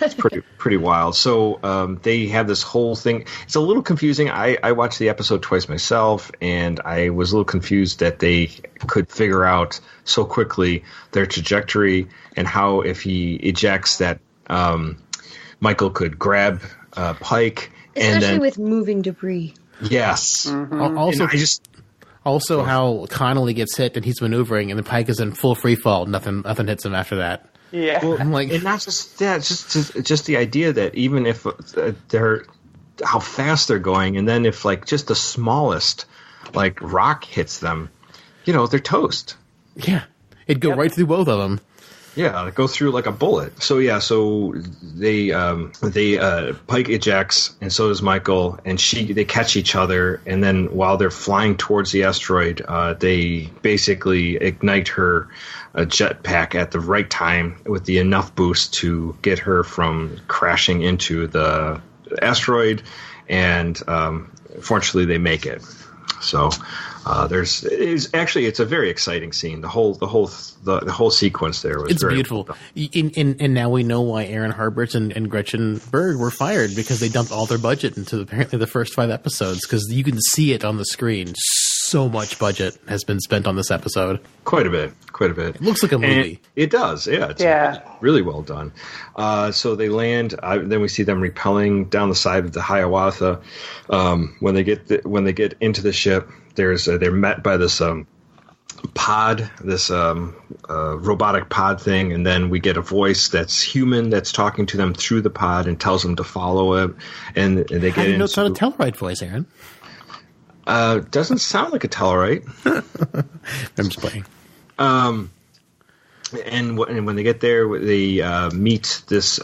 C: It's pretty wild. So they have this whole thing. It's a little confusing. I watched the episode twice myself, and I was a little confused that they could figure out so quickly their trajectory and how if he ejects that Michael could grab Pike.
E: Especially with moving debris.
C: Yes.
B: Mm-hmm. Also, how Connolly gets hit and he's maneuvering, and the Pike is in full free fall. Nothing hits him after that.
D: Yeah,
C: well, I'm like, and not just that, just the idea that even if they're how fast they're going, and then if like just the smallest like rock hits them, they're toast.
B: Yeah, it'd go right through both of them.
C: Yeah, go through like a bullet. So they Pike ejects, and so does Michael, and they catch each other, and then while they're flying towards the asteroid, they basically ignite her jetpack at the right time with the enough boost to get her from crashing into the asteroid, and fortunately they make it. So it's a very exciting scene. The whole sequence there was very
B: beautiful. And now we know why Aaron Harbert and Gretchen Berg were fired, because they dumped all their budget into apparently the first 5 episodes, because you can see it on the screen. So much budget has been spent on this episode.
C: Quite a bit. It
B: looks like a movie.
C: It does, yeah. It's really well done. So they land. Then we see them rappelling down the side of the Hiawatha. When they get into the ship, they're met by this pod, this robotic pod thing, and then we get a voice that's human that's talking to them through the pod and tells them to follow it, and they get.
B: How do you know it's not a Telluride voice, Aaron?
C: Doesn't sound like a Telluride.
B: I'm just playing.
C: And when they get there, they meet this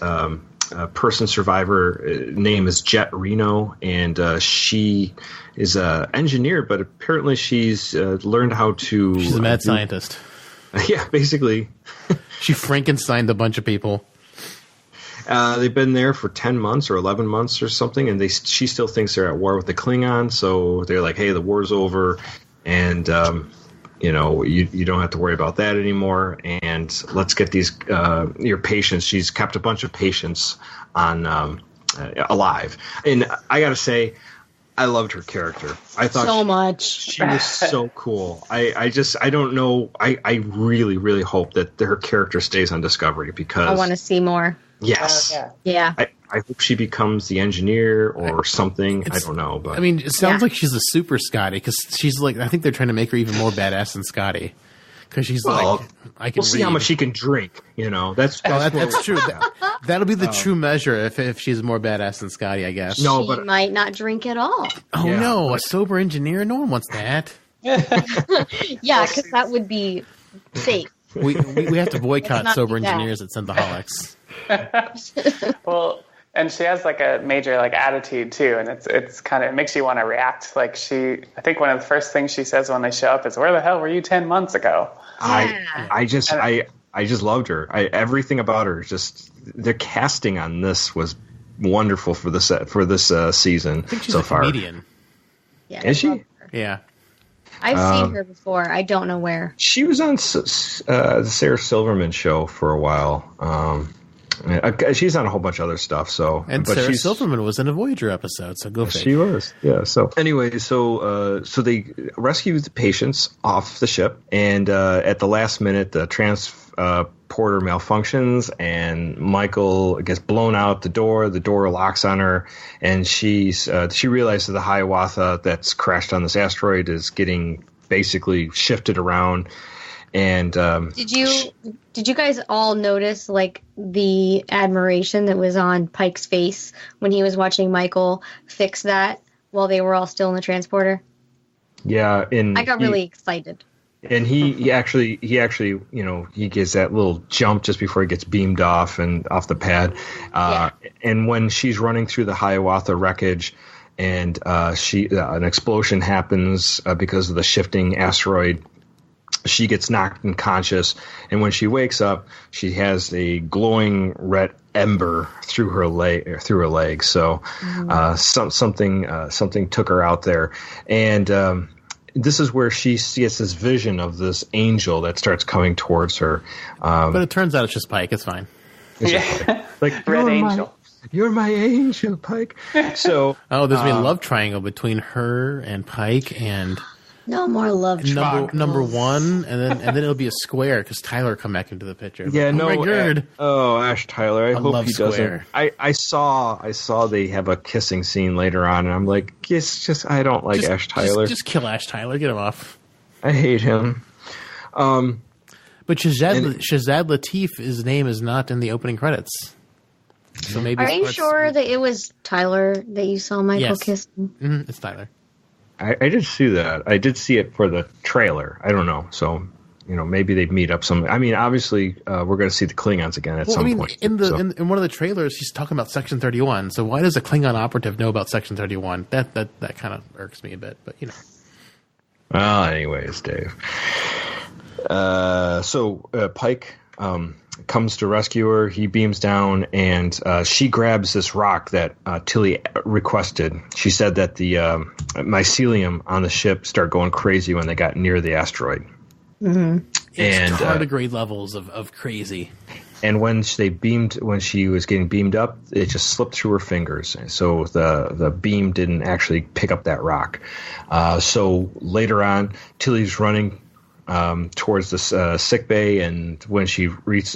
C: person survivor. Name is Jet Reno, and she is an engineer, but apparently she's learned how to.
B: She's a mad scientist.
C: Yeah, basically.
B: She Frankensteined a bunch of people.
C: They've been there for 10 months or 11 months or something, and she still thinks they're at war with the Klingons, so they're like, hey, the war's over, and you don't have to worry about that anymore, and let's get these your patients. She's kept a bunch of patients on alive. And I got to say, I loved her character. I thought
E: so much.
C: She was so cool. I don't know. I really, really hope that her character stays on Discovery because
E: I want to see more.
C: Yes.
E: Yeah.
C: I hope she becomes the engineer or something. I don't know, but
B: I mean, it sounds like she's a super Scotty because she's like. I think they're trying to make her even more badass than Scotty because she's like. I can.
C: We'll see how much she can drink. That's
B: true. That'll be the true measure if she's more badass than Scotty, I guess.
E: No, she might not drink at all.
B: Oh no, a sober engineer? No one wants that.
E: Yeah, because that would be fake.
B: We have to boycott sober engineers at Synthaholics.
D: Well, and she has like a major like attitude too, and it's kind of, it makes you want to react. Like I think one of the first things she says when they show up is, "Where the hell were you 10 months ago?"
C: I just loved her. Everything about her, just the casting on this was wonderful for this season
B: I think she's
C: so
B: a
C: far.
B: Comedian.
C: Yeah, is she?
B: Yeah.
E: I've seen her before. I don't know where.
C: She was on the Sarah Silverman show for a while. She's on a whole bunch of other stuff.
B: And Sarah Silverman was in a Voyager episode, so go figure.
C: She was, yeah. So anyway, so they rescue the patients off the ship, and at the last minute, the transporter malfunctions, and Michael gets blown out the door. The door locks on her, and she realizes the Hiawatha that's crashed on this asteroid is getting basically shifted around. And
E: did you guys all notice like the admiration that was on Pike's face when he was watching Michael fix that while they were all still in the transporter?
C: Yeah,
E: I got really excited.
C: And he actually he gets that little jump just before he gets beamed off the pad. And when she's running through the Hiawatha wreckage, and an explosion happens because of the shifting asteroid. She gets knocked unconscious, and when she wakes up, she has a glowing red ember through her leg. So something took her out there, and this is where she gets this vision of this angel that starts coming towards her.
B: But it turns out it's just Pike. It's fine.
C: Like
D: Red Angel.
C: You're my angel, Pike. So
B: there's been a love triangle between her and Pike and.
E: No more love triangles.
B: Number one, and then it'll be a square because Tyler come back into the picture.
C: Yeah,
B: my God.
C: Ash Tyler. I hope he
B: Square.
C: doesn't. I saw they have a kissing scene later on, and I'm like, I don't like Ash Tyler.
B: Just kill Ash Tyler. Get him off.
C: I hate him.
B: But Shazad Latif's name is not in the opening credits. So maybe.
E: Are you sure that it was Tyler that you saw Michael kissing?
B: Mm-hmm, it's Tyler.
C: I did see that. I did see it for the trailer. I don't know. So, maybe they meet up some. I mean, obviously, we're going to see the Klingons again at some point.
B: In one of the trailers, he's talking about Section 31. So why does a Klingon operative know about Section 31? That kind of irks me a bit, but
C: Well, anyways, Dave. So Pike comes to rescue her. He beams down, and she grabs this rock that Tilly requested. She said that the mycelium on the ship started going crazy when they got near the asteroid.
E: Mm-hmm.
B: It's tardigrade levels of crazy.
C: And when she was getting beamed up, it just slipped through her fingers. So the beam didn't actually pick up that rock. So later on, Tilly's running towards this sick bay, and when she meets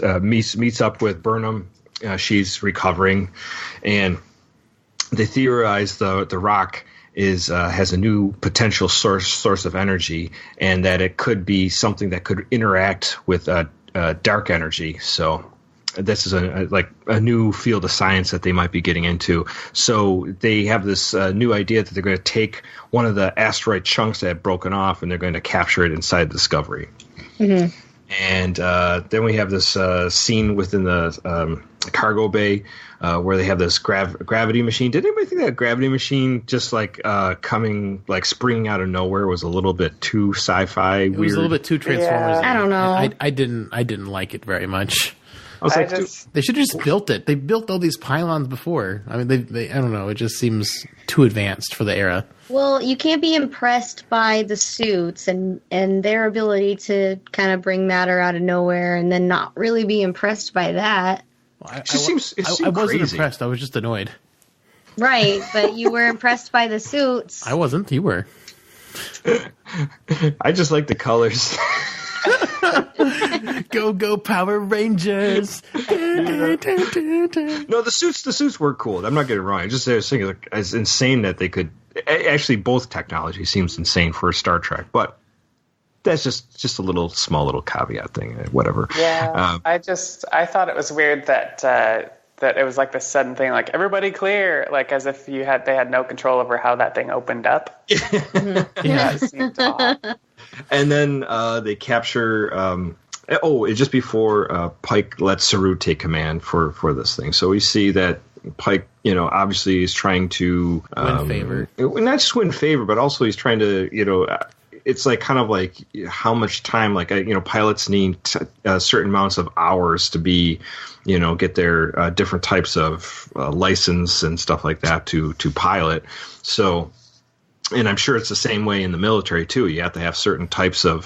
C: up with Burnham, she's recovering, and they theorize the rock has a new potential source of energy, and that it could be something that could interact with dark energy. So this is a new field of science that they might be getting into. So they have this new idea that they're going to take one of the asteroid chunks that had broken off, and they're going to capture it inside Discovery. Mm-hmm. And then we have this scene within the cargo bay where they have this gravity machine. Did anybody think that gravity machine just springing out of nowhere was a little bit too sci-fi?
B: It was a little bit too Transformers.
E: Yeah. I don't know.
B: I didn't like it very much.
C: They
B: should have just built it. They built all these pylons before. I mean, they I don't know. It just seems too advanced for the era.
E: Well, you can't be impressed by the suits and their ability to kind of bring matter out of nowhere and then not really be impressed by that.
B: Well, I wasn't impressed. I was just annoyed.
E: Right, but you were impressed by the suits.
B: I wasn't. You were.
C: I just like the colors.
B: Go Power Rangers.
C: No, the suits were cool. I'm not getting it wrong. I was thinking it's insane that they could actually, both technology seems insane for Star Trek, but that's just a small little caveat thing, whatever.
D: Yeah. I thought it was weird that it was like this sudden thing, like everybody clear, like as if they had no control over how that thing opened up.
B: Yeah.
D: It seemed odd.
C: And then they capture. It's just before Pike lets Saru take command for this thing. So we see that Pike, obviously is trying to
B: win favor.
C: Not just win favor, but also he's trying to, it's like kind of like how much time, like pilots need certain amounts of hours to be, get their different types of license and stuff like that to pilot. So. And I'm sure it's the same way in the military, too. You have to have certain types of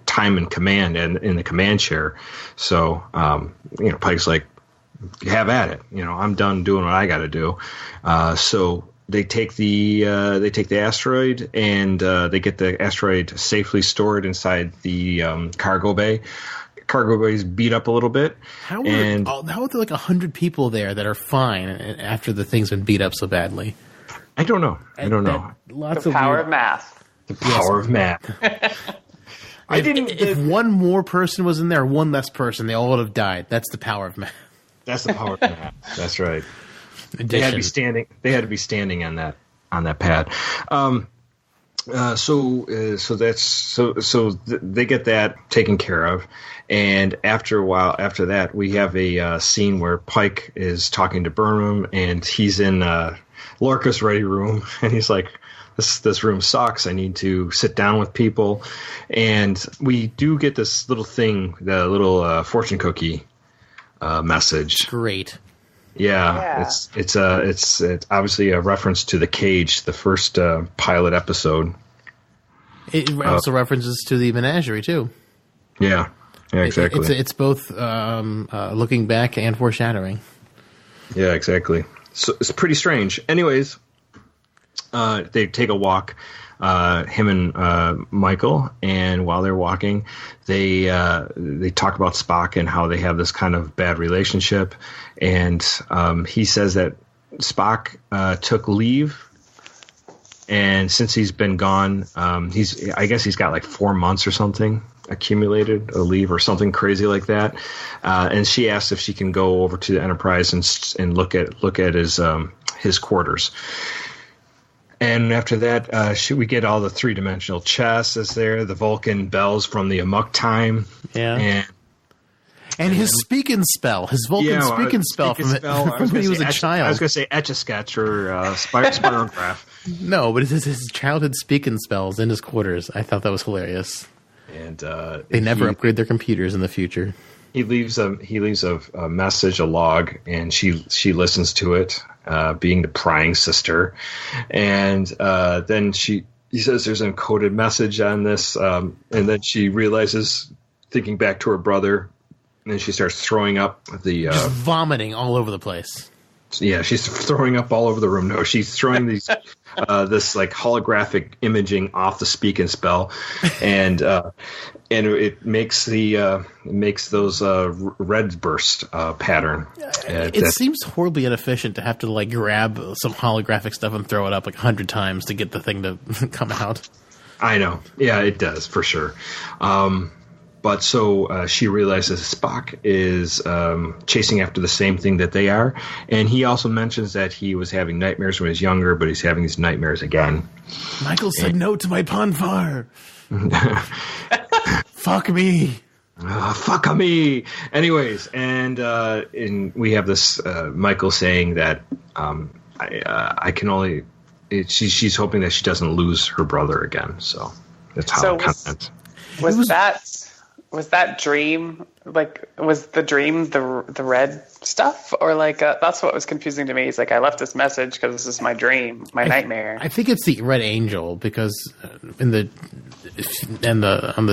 C: time in command and in the command chair. So, Pike's like, have at it. I'm done doing what I got to do. So they take the asteroid, and they get the asteroid safely stored inside the cargo bay. Cargo bay's beat up a little bit.
B: How are there like 100 people there that are fine after the thing's been beat up so badly?
C: I don't know.
D: The power of math.
C: The power of math.
B: If one more person was in there, one less person, they all would have died. That's the power of math.
C: That's the power of math. That's right. They had to be standing on that pad. So they get that taken care of, and after a while, after that, we have a scene where Pike is talking to Burnham, and he's in Lorca's ready room, and he's like, this room sucks. I need to sit down with people. And we do get this little thing, the little fortune cookie message.
B: Great.
C: Yeah. It's obviously a reference to The Cage, the first pilot episode.
B: It also references to the Menagerie too.
C: Yeah, exactly.
B: It's both looking back and foreshadowing.
C: Yeah, exactly. So it's pretty strange. Anyways, they take a walk, him and Michael, and while they're walking, they talk about Spock and how they have this kind of bad relationship. And he says that Spock took leave, and since he's been gone, I guess he's got like 4 months or something accumulated a leave or something crazy like that. And she asks if she can go over to the Enterprise and look at his quarters. And after that, we get all the 3-dimensional chess is there, the Vulcan bells from the Amok time.
B: Yeah. And his speaking spell, his Vulcan speaking spell from when he was a child.
C: I was going to say Etch-a-Sketch or Spirograph.
B: No, but it's his childhood speaking spells in his quarters. I thought that was hilarious.
C: And
B: they never upgrade their computers in the future.
C: He leaves a message, a log, and she listens to it, being the prying sister, and then he says there's an encoded message on this, and then she realizes, thinking back to her brother, and then she starts throwing up just
B: vomiting all over the place.
C: Yeah, she's throwing up all over the room. No, she's throwing these this like holographic imaging off the speak and spell, and it makes those red burst pattern.
B: It seems horribly inefficient to have to like grab some holographic stuff and throw it up like 100 times to get the thing to come out.
C: I know. Yeah, it does for sure. But so she realizes Spock is chasing after the same thing that they are. And he also mentions that he was having nightmares when he was younger, but he's having these nightmares again.
B: Michael said no to my Ponfar. Fuck me.
C: Fuck me. Anyways, and we have this Michael saying that I can only... She's hoping that she doesn't lose her brother again. So that's how it kind of ends.
D: Was that dream, like, was the dream the red stuff? Or, like, that's what was confusing to me. He's like, I left this message because this is my dream, my nightmare.
B: I think it's the Red Angel because on the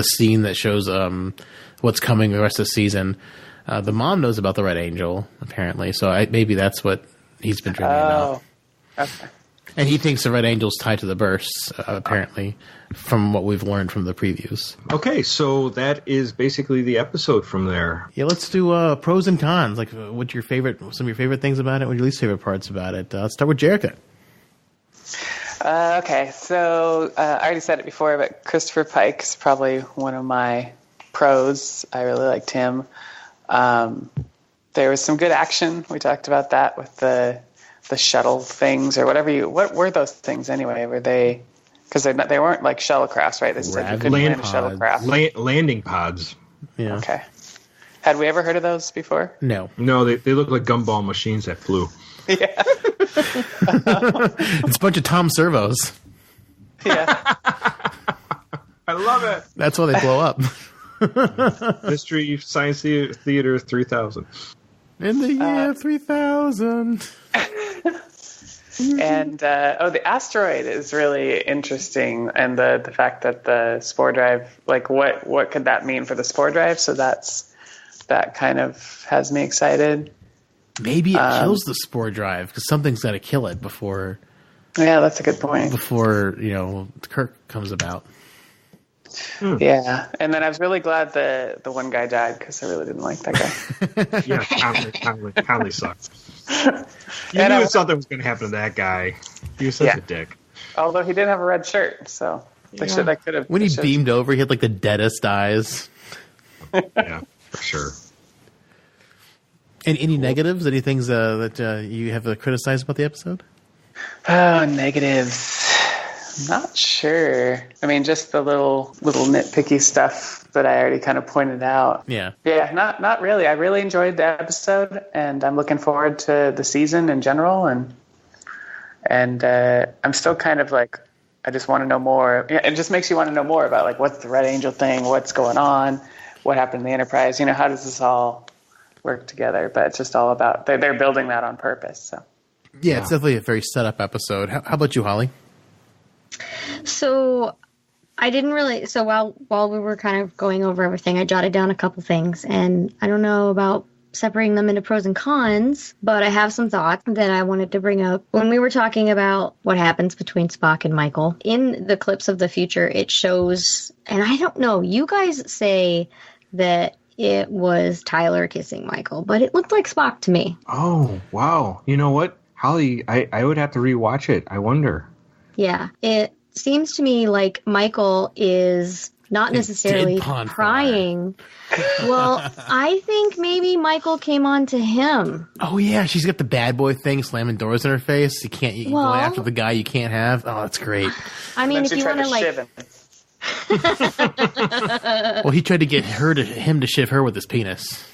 B: scene that shows what's coming the rest of the season, the mom knows about the Red Angel, apparently. So maybe that's what he's been dreaming about.
D: Okay.
B: And he thinks the Red Angel's tied to the bursts, apparently, from what we've learned from the previews.
C: Okay, so that is basically the episode from there.
B: Yeah, let's do pros and cons. Like, what's some of your favorite things about it? What are your least favorite parts about it? Let's start with Jerika.
D: Okay, so I already said it before, but Christopher Pike's probably one of my pros. I really liked him. There was some good action. We talked about that with the shuttle things or whatever what were those things anyway? Were they, because they weren't like shuttlecrafts, right? They said you couldn't land a shuttlecraft.
C: Landing pods.
B: Yeah.
D: Okay. Had we ever heard of those before?
B: No,
C: they look like gumball machines that flew.
D: Yeah.
B: It's a bunch of Tom Servos.
D: Yeah.
C: I love it.
B: That's why they blow up.
C: Mystery Science Theater 3000.
B: In the year 3000.
D: And the asteroid is really interesting, and the fact that the spore drive, like what could that mean for the spore drive? So that kind of has me excited.
B: Maybe it kills the spore drive because something's got to kill it before.
D: Yeah, that's a good point.
B: Before Kirk comes about.
D: Yeah, and then I was really glad the one guy died because I really didn't like that guy.
C: Yeah, Conley sucked. You knew something was going to happen to that guy. He was such a dick.
D: Although he did have a red shirt, so they could have.
B: When he beamed over, he had like the deadest eyes.
C: Yeah, for sure.
B: And any negatives? Any things that you have criticized about the episode?
D: Oh, negatives. Not sure. I mean, just the little nitpicky stuff that I already kind of pointed out.
B: Yeah.
D: Yeah, not really. I really enjoyed the episode, and I'm looking forward to the season in general. And I'm still kind of like, I just want to know more. Yeah, it just makes you want to know more about like what's the Red Angel thing, what's going on, what happened in the Enterprise. How does this all work together? But it's just all about they're building that on purpose. So.
B: Yeah, it's definitely a very set up episode. How about you, Holly?
E: So I didn't really. So while we were kind of going over everything, I jotted down a couple things, and I don't know about separating them into pros and cons, but I have some thoughts that I wanted to bring up. When we were talking about what happens between Spock and Michael, in the clips of the future, it shows, and I don't know, you guys say that it was Tyler kissing Michael, but it looked like Spock to me.
C: Oh, wow. You know what, Holly, I would have to rewatch it. I wonder.
E: Yeah, it seems to me like Michael is not necessarily crying. Well, I think maybe Michael came on to him.
B: Oh, yeah. She's got the bad boy thing, slamming doors in her face. You can't go after the guy you can't have. Oh, that's great.
E: I mean, if you want to like...
B: Well, he tried to get him to shiv her with his penis.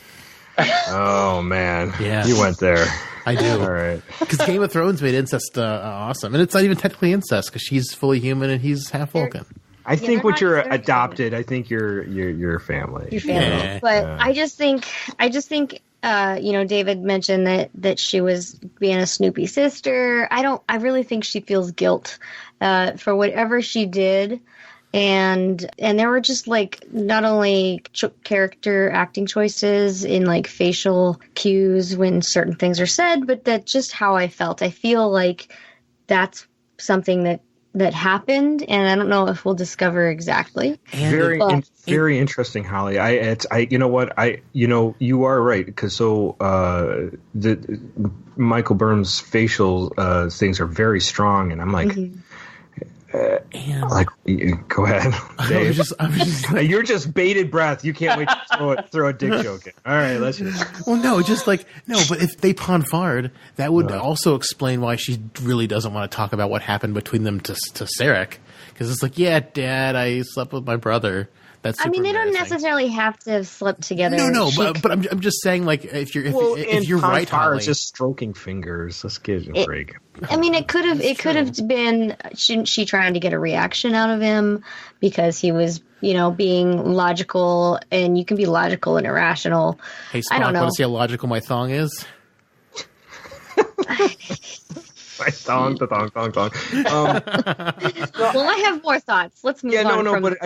C: Oh, man.
B: Yeah.
C: You went there.
B: I do.
C: All right.
B: Because Game of Thrones made incest awesome. And it's not even technically incest because she's fully human and he's half Vulcan.
C: I think when you're adopted, I think you're family.
E: Your family. Yeah. But I just think David mentioned that she was being a snoopy sister. I really think she feels guilt for whatever she did And there were just like not only character acting choices in like facial cues when certain things are said, but that just how I felt. I feel like that's something that happened, and I don't know if we'll discover exactly.
C: Very interesting, Holly. You know what? You are right, because the Michael Burnham's facial things are very strong, and I'm like, go ahead, Dave. You're just bated breath. You can't wait to throw a dick joke in. All right, let's just.
B: Well, no, but if they ponfarred, that would also explain why she really doesn't want to talk about what happened between them to Sarek, because it's like, yeah, Dad, I slept with my brother. That's
E: I mean, they don't necessarily have to have slept together.
B: No, but I'm just saying, like, if you're right, Holly,
C: just stroking fingers. Let's give it a break.
E: I mean, it could have been she trying to get a reaction out of him because he was, being logical, and you can be logical and irrational.
B: Hey, Spock,
E: I don't know.
B: Want to see how logical my thong is?
C: My thong.
E: Well, I have more thoughts. Let's move on from the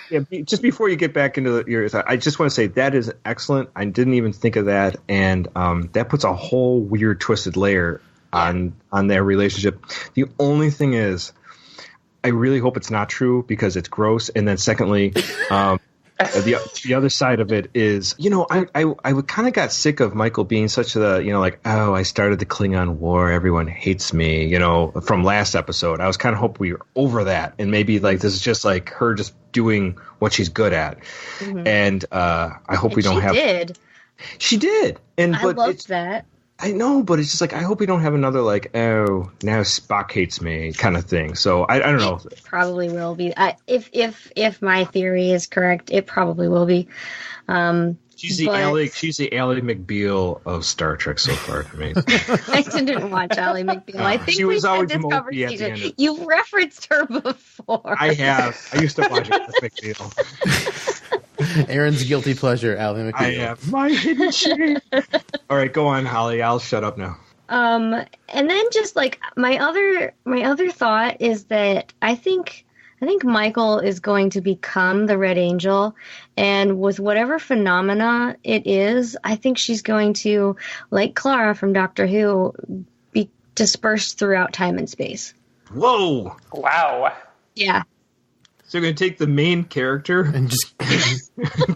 E: song.
C: Just before you get back into your thought, I just want to say that is excellent. I didn't even think of that, and that puts a whole weird, twisted layer on their relationship. The only thing is, I really hope it's not true because it's gross. And then secondly, the other side of it is, I kind of got sick of Michael being such I started the Klingon War, everyone hates me, from last episode. I was kind of hoping we were over that, and maybe like this is just like her just doing what she's good at. Mm-hmm. And I hope we don't have. She did, and
E: I loved that.
C: I know, but it's just like I hope we don't have another now Spock hates me kind of thing. So I don't know.
E: It probably will be. If my theory is correct, it probably will be.
C: She's the Ally McBeal of Star Trek so far to me.
E: I didn't watch Ally McBeal. I think
C: she was always
E: this
C: mopey at the end.
E: You've referenced her before.
C: I have. I used to watch McBeal.
B: Aaron's guilty pleasure, Ally McBeal.
C: I have my hidden shame. All right, go on, Holly. I'll shut up now.
E: And then just like my other thought is that I think Michael is going to become the Red Angel, and with whatever phenomena it is, I think she's going to, like Clara from Doctor Who, be dispersed throughout time and space.
C: Whoa!
D: Wow.
E: Yeah.
C: So you're going to take the main character and just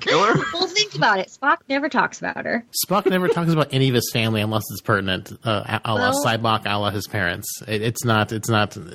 C: kill her?
E: Well, think about it. Spock never talks about her.
B: Spock never talks about any of his family unless it's pertinent, a la Cybok, a la his parents. It's not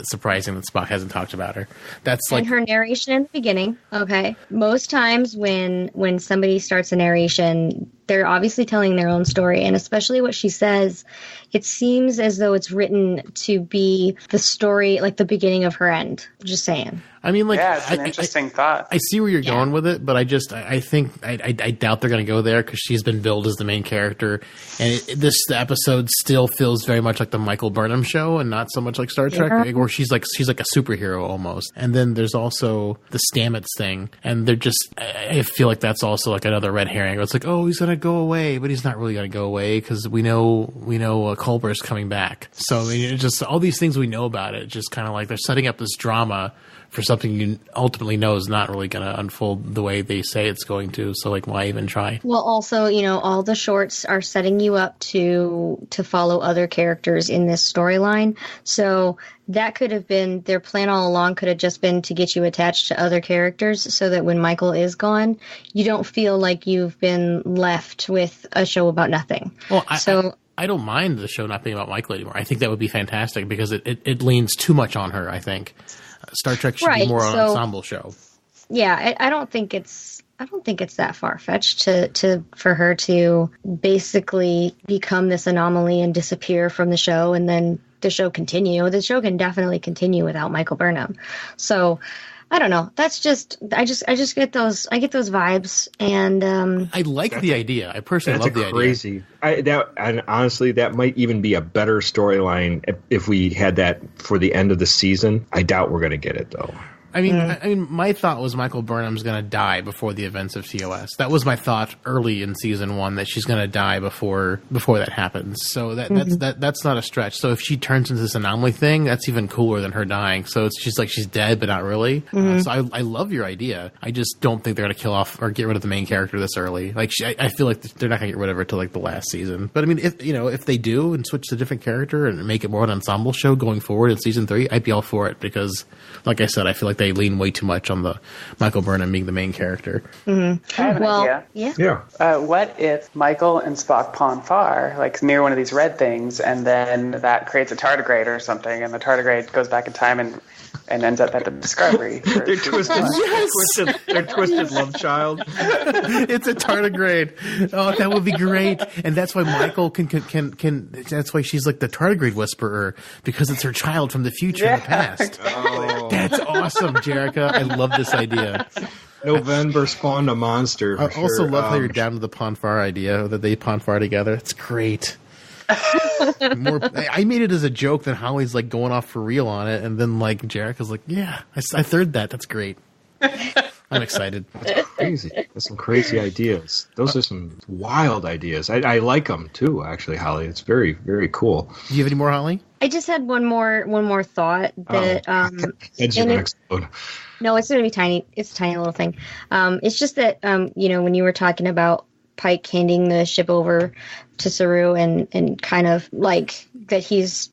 B: surprising that Spock hasn't talked about her. That's like
E: her narration in the beginning. Okay. Most times when somebody starts a narration, they're obviously telling their own story, and especially what she says, it seems as though it's written to be the story, like the beginning of her end. Just saying.
B: I mean, like,
D: yeah, it's an interesting thought.
B: I see where you're going with it, but I doubt they're going to go there because she's been billed as the main character, and the episode still feels very much like the Michael Burnham show, and not so much like Star Trek, where she's like a superhero almost. And then there's also the Stamets thing, and I feel like that's also like another red herring. It's like, oh, he's going to go away, but he's not really going to go away because we know Culber's coming back. So I mean, it's just all these things we know about it. Just kind of like they're setting up this drama for something you ultimately know is not really going to unfold the way they say it's going to. So, like, why even try?
E: Well, also, all the shorts are setting you up to follow other characters in this storyline. So that could have been their plan all along. Could have just been to get you attached to other characters, so that when Michael is gone, you don't feel like you've been left with a show about nothing.
B: Well, I don't mind the show not being about Michael anymore. I think that would be fantastic because it leans too much on her, I think. Star Trek should be more an ensemble show.
E: Yeah, I don't think it's that far-fetched for her to basically become this anomaly and disappear from the show, and then the show continue. The show can definitely continue without Michael Burnham. So I don't know. That's just I get those vibes, and
B: I like the idea. I personally love the
C: idea. And honestly, that might even be a better storyline if we had that for the end of the season. I doubt we're going to get it though.
B: I mean, my thought was Michael Burnham's going to die before the events of TOS. That was my thought early in season 1, that she's going to die before that happens. So that's not a stretch. So if she turns into this anomaly thing, that's even cooler than her dying. So she's dead, but not really. So I love your idea. I just don't think they're going to kill off or get rid of the main character this early. Like, I feel like they're not going to get rid of her till like the last season. But I mean, if they do and switch to a different character and make it more an ensemble show going forward in season 3, I'd be all for it, because, like I said, I feel like they lean way too much on the Michael Burnham being the main character.
D: I have an idea.
E: Yeah.
D: What if Michael and Spock pawn far, like near one of these red things, and then that creates a tardigrade or something, and the tardigrade goes back in time and ends up at the Discovery.
C: They're twisted.
B: Yes!
C: They're twisted love child.
B: It's a tardigrade. Oh, that would be great. And that's why Michael can that's why she's like the tardigrade whisperer, because it's her child from the future and the past.
C: Oh.
B: That's awesome, Jerica. I love this idea.
C: November spawned a monster.
B: I also love how you're down to the Ponfar idea, that they Ponfar together. It's great. I made it as a joke that Holly's like going off for real on it, and then like Jerica's like, yeah, I third that. That's great. I'm excited.
C: Crazy. That's some crazy ideas. Those are some wild ideas. I like them too, actually, Holly. It's very, very cool.
B: Do you have any more, Holly?
E: I just had one more thought that no, it's going to be tiny. It's a tiny little thing. It's just that when you were talking about Pike handing the ship over to Saru and kind of like that he's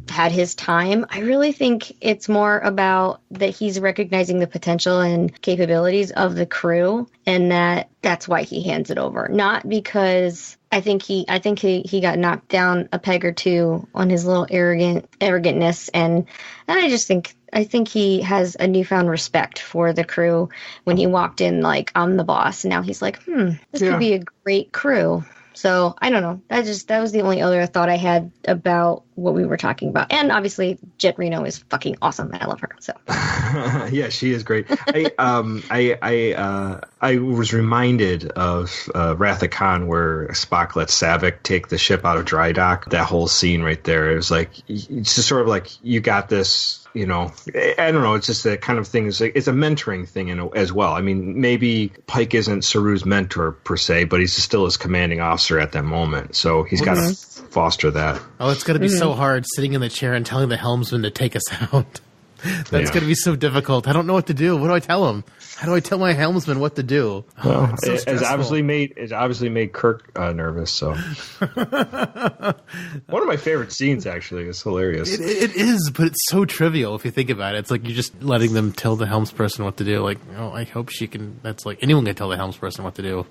E: had his time, I really think it's more about that he's recognizing the potential and capabilities of the crew, and that's why he hands it over. Not because I think he got knocked down a peg or two on his little arrogantness, and I think he has a newfound respect for the crew when he walked in like, I'm the boss, and now he's like, this could be a great crew. So I don't know. That was the only other thought I had about what we were talking about. And obviously, Jet Reno is fucking awesome. I love her. So
C: yeah, she is great. I was reminded of Wrath of Khan, where Spock lets Saavik take the ship out of dry dock. That whole scene right there. It was like, it's just sort of like, you got this. I don't know. It's just that kind of thing. It's a mentoring thing as well. I mean, maybe Pike isn't Saru's mentor per se, but he's still his commanding officer at that moment. So he's got to foster that.
B: Oh, it's going to be so hard sitting in the chair and telling the helmsman to take us out. That's going to be so difficult. I don't know what to do. What do I tell him? How do I tell my helmsman what to do?
C: Well, it's obviously made Kirk nervous. So one of my favorite scenes, actually, is hilarious.
B: It is, but it's so trivial if you think about it. It's like you're just letting them tell the helmsperson what to do. Like, oh, I hope she can. That's like anyone can tell the helmsperson what to do.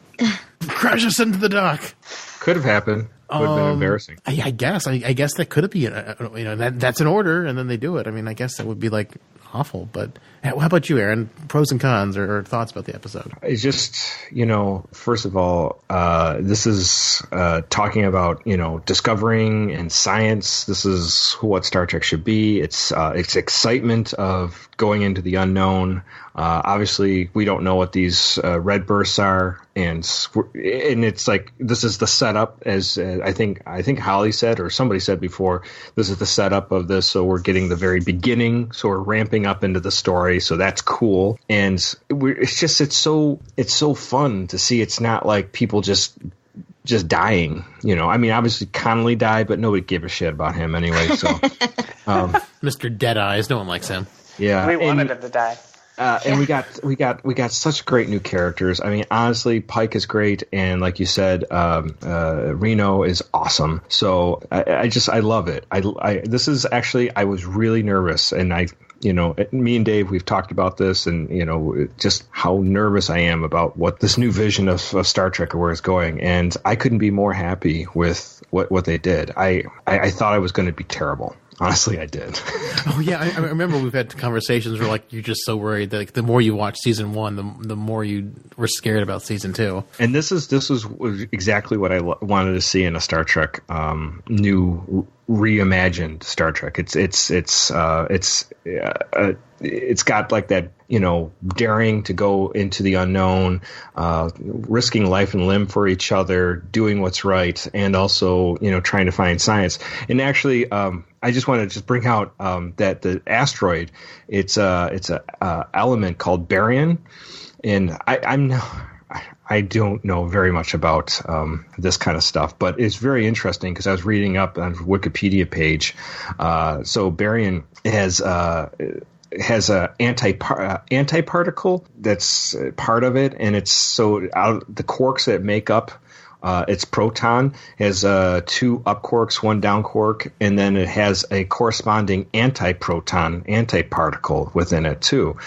B: Crash us into the dock.
C: Could have happened. Would have been embarrassing.
B: I guess. I guess that could be. That's an order, and then they do it. I mean, I guess that would be like awful. But how about you, Aaron? Pros and cons or thoughts about the episode?
C: It's just, first of all, this is talking about, discovering and science. This is what Star Trek should be. It's excitement of going into the unknown. Obviously, we don't know what these red bursts are, and it's like, this is the setup, as I think Holly said, or somebody said before. This is the setup of this, so we're getting the very beginning, so we're ramping up into the story, so that's cool. And it's so fun to see. It's not like people just dying, I mean, obviously Connolly died, but nobody gave a shit about him anyway. So,
B: Mr. Dead Eyes, no one likes him.
C: Yeah,
D: we wanted him to die.
C: And we got such great new characters. I mean, honestly, Pike is great, and like you said, Reno is awesome. So I love it. This is actually, I was really nervous, and me and Dave, we've talked about this, and just how nervous I am about what this new vision of Star Trek or where it's going, and I couldn't be more happy with what they did. I thought I was going to be terrible. Honestly, I did.
B: Oh yeah, I remember we've had conversations where like you're just so worried that like, the more you watch season 1, the more you were scared about season 2.
C: And this was exactly what I wanted to see in a Star Trek, new reimagined Star Trek. It's it's got like that, daring to go into the unknown, risking life and limb for each other, doing what's right, and also, trying to find science. And actually, I just want to just bring out that the asteroid, it's a element called barium, and I don't know very much about this kind of stuff, but it's very interesting because I was reading up on Wikipedia page. So barium has a antiparticle that's part of it, and it's so the quarks that make up its proton has 2 up quarks, 1 down quark, and then it has a corresponding antiparticle within it too.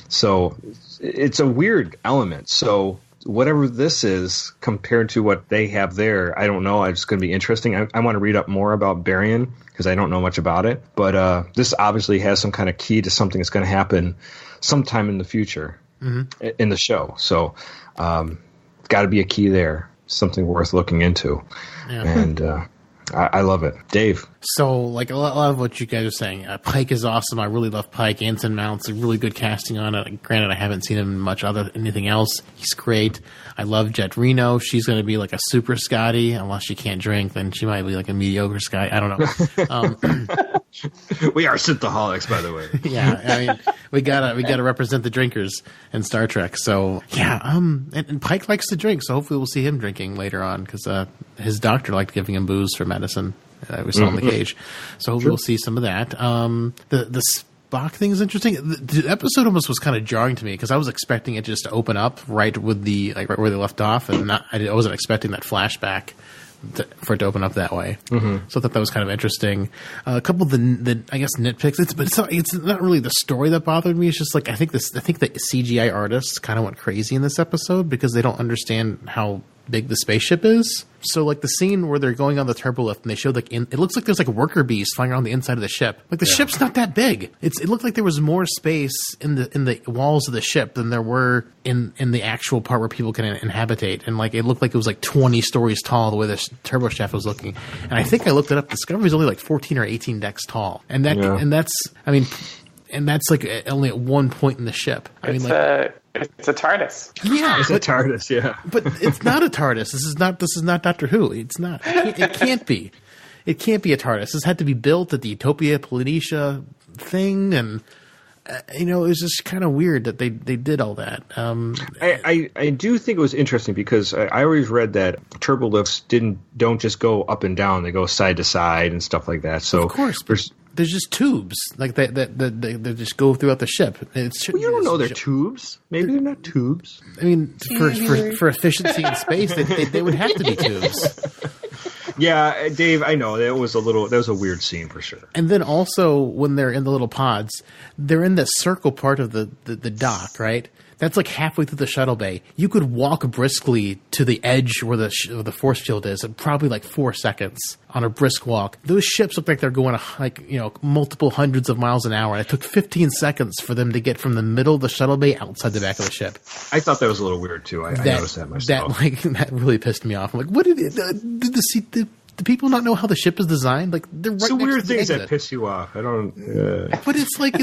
C: So it's a weird element. So whatever this is compared to what they have there, I don't know. It's going to be interesting. I want to read up more about barium because I don't know much about it. But this obviously has some kind of key to something that's going to happen sometime in the future in the show. So got to be a key there, something worth looking into. Yeah. And I love it. Dave?
B: So, like a lot of what you guys are saying, Pike is awesome. I really love Pike. Anson Mount's a really good casting on it. Granted, I haven't seen him in much anything else. He's great. I love Jet Reno. She's going to be like a super Scotty. Unless she can't drink, then she might be like a mediocre Scotty. I don't know.
C: We are Synthaholics, by the way.
B: Yeah, I mean, we gotta represent the drinkers in Star Trek. So yeah, and Pike likes to drink, so hopefully we'll see him drinking later on because his doctor liked giving him booze for medicine. We saw in the cage, so hopefully we'll see some of that. The Spock thing is interesting. The episode almost was kind of jarring to me because I was expecting it just to open up right with right where they left off, and I wasn't expecting that flashback for it to open up that way. So I thought that was kind of interesting. A couple of the I guess nitpicks. It's not really the story that bothered me. It's just like I think the CGI artists kind of went crazy in this episode because they don't understand how big the spaceship is. So like the scene where they're going on the turbolift and they showed it looks like there's like worker bees flying around the inside of the ship. Like the ship's not that big. It looked like there was more space in the walls of the ship than there were in the actual part where people can inhabitate. And like it looked like it was like 20 stories tall the way the turbo shaft was looking. And I think I looked it up. Discovery is only like 14 or 18 decks tall. And that's like only at one point in the ship.
D: It's a TARDIS.
B: Yeah,
C: it's a TARDIS. Yeah,
B: but it's not a TARDIS. This is not Doctor Who. It's not. It can't be. It can't be a TARDIS. This had to be built at the Utopia Planitia thing, and it was just kind of weird that they did all that.
C: I do think it was interesting because I always read that turbolifts don't just go up and down; they go side to side and stuff like that. So
B: of course, there's just tubes like that they just go throughout the ship.
C: You don't know they're tubes. Maybe they're not tubes.
B: I mean, for efficiency in space, they would have to be tubes.
C: Yeah, Dave, I know that was a weird scene for sure.
B: And then also when they're in the little pods, they're in the circle part of the dock, right? That's like halfway through the shuttle bay. You could walk briskly to the edge where the force field is in probably like 4 seconds on a brisk walk. Those ships look like they're going multiple hundreds of miles an hour. And it took 15 seconds for them to get from the middle of the shuttle bay outside the back of the ship.
C: I thought that was a little weird too. I noticed that myself.
B: That really pissed me off. I'm like, what did do people not know how the ship is designed? Like they're right
C: so
B: next
C: weird
B: to the
C: things
B: exit.
C: that piss you off. I don't.
B: But it's like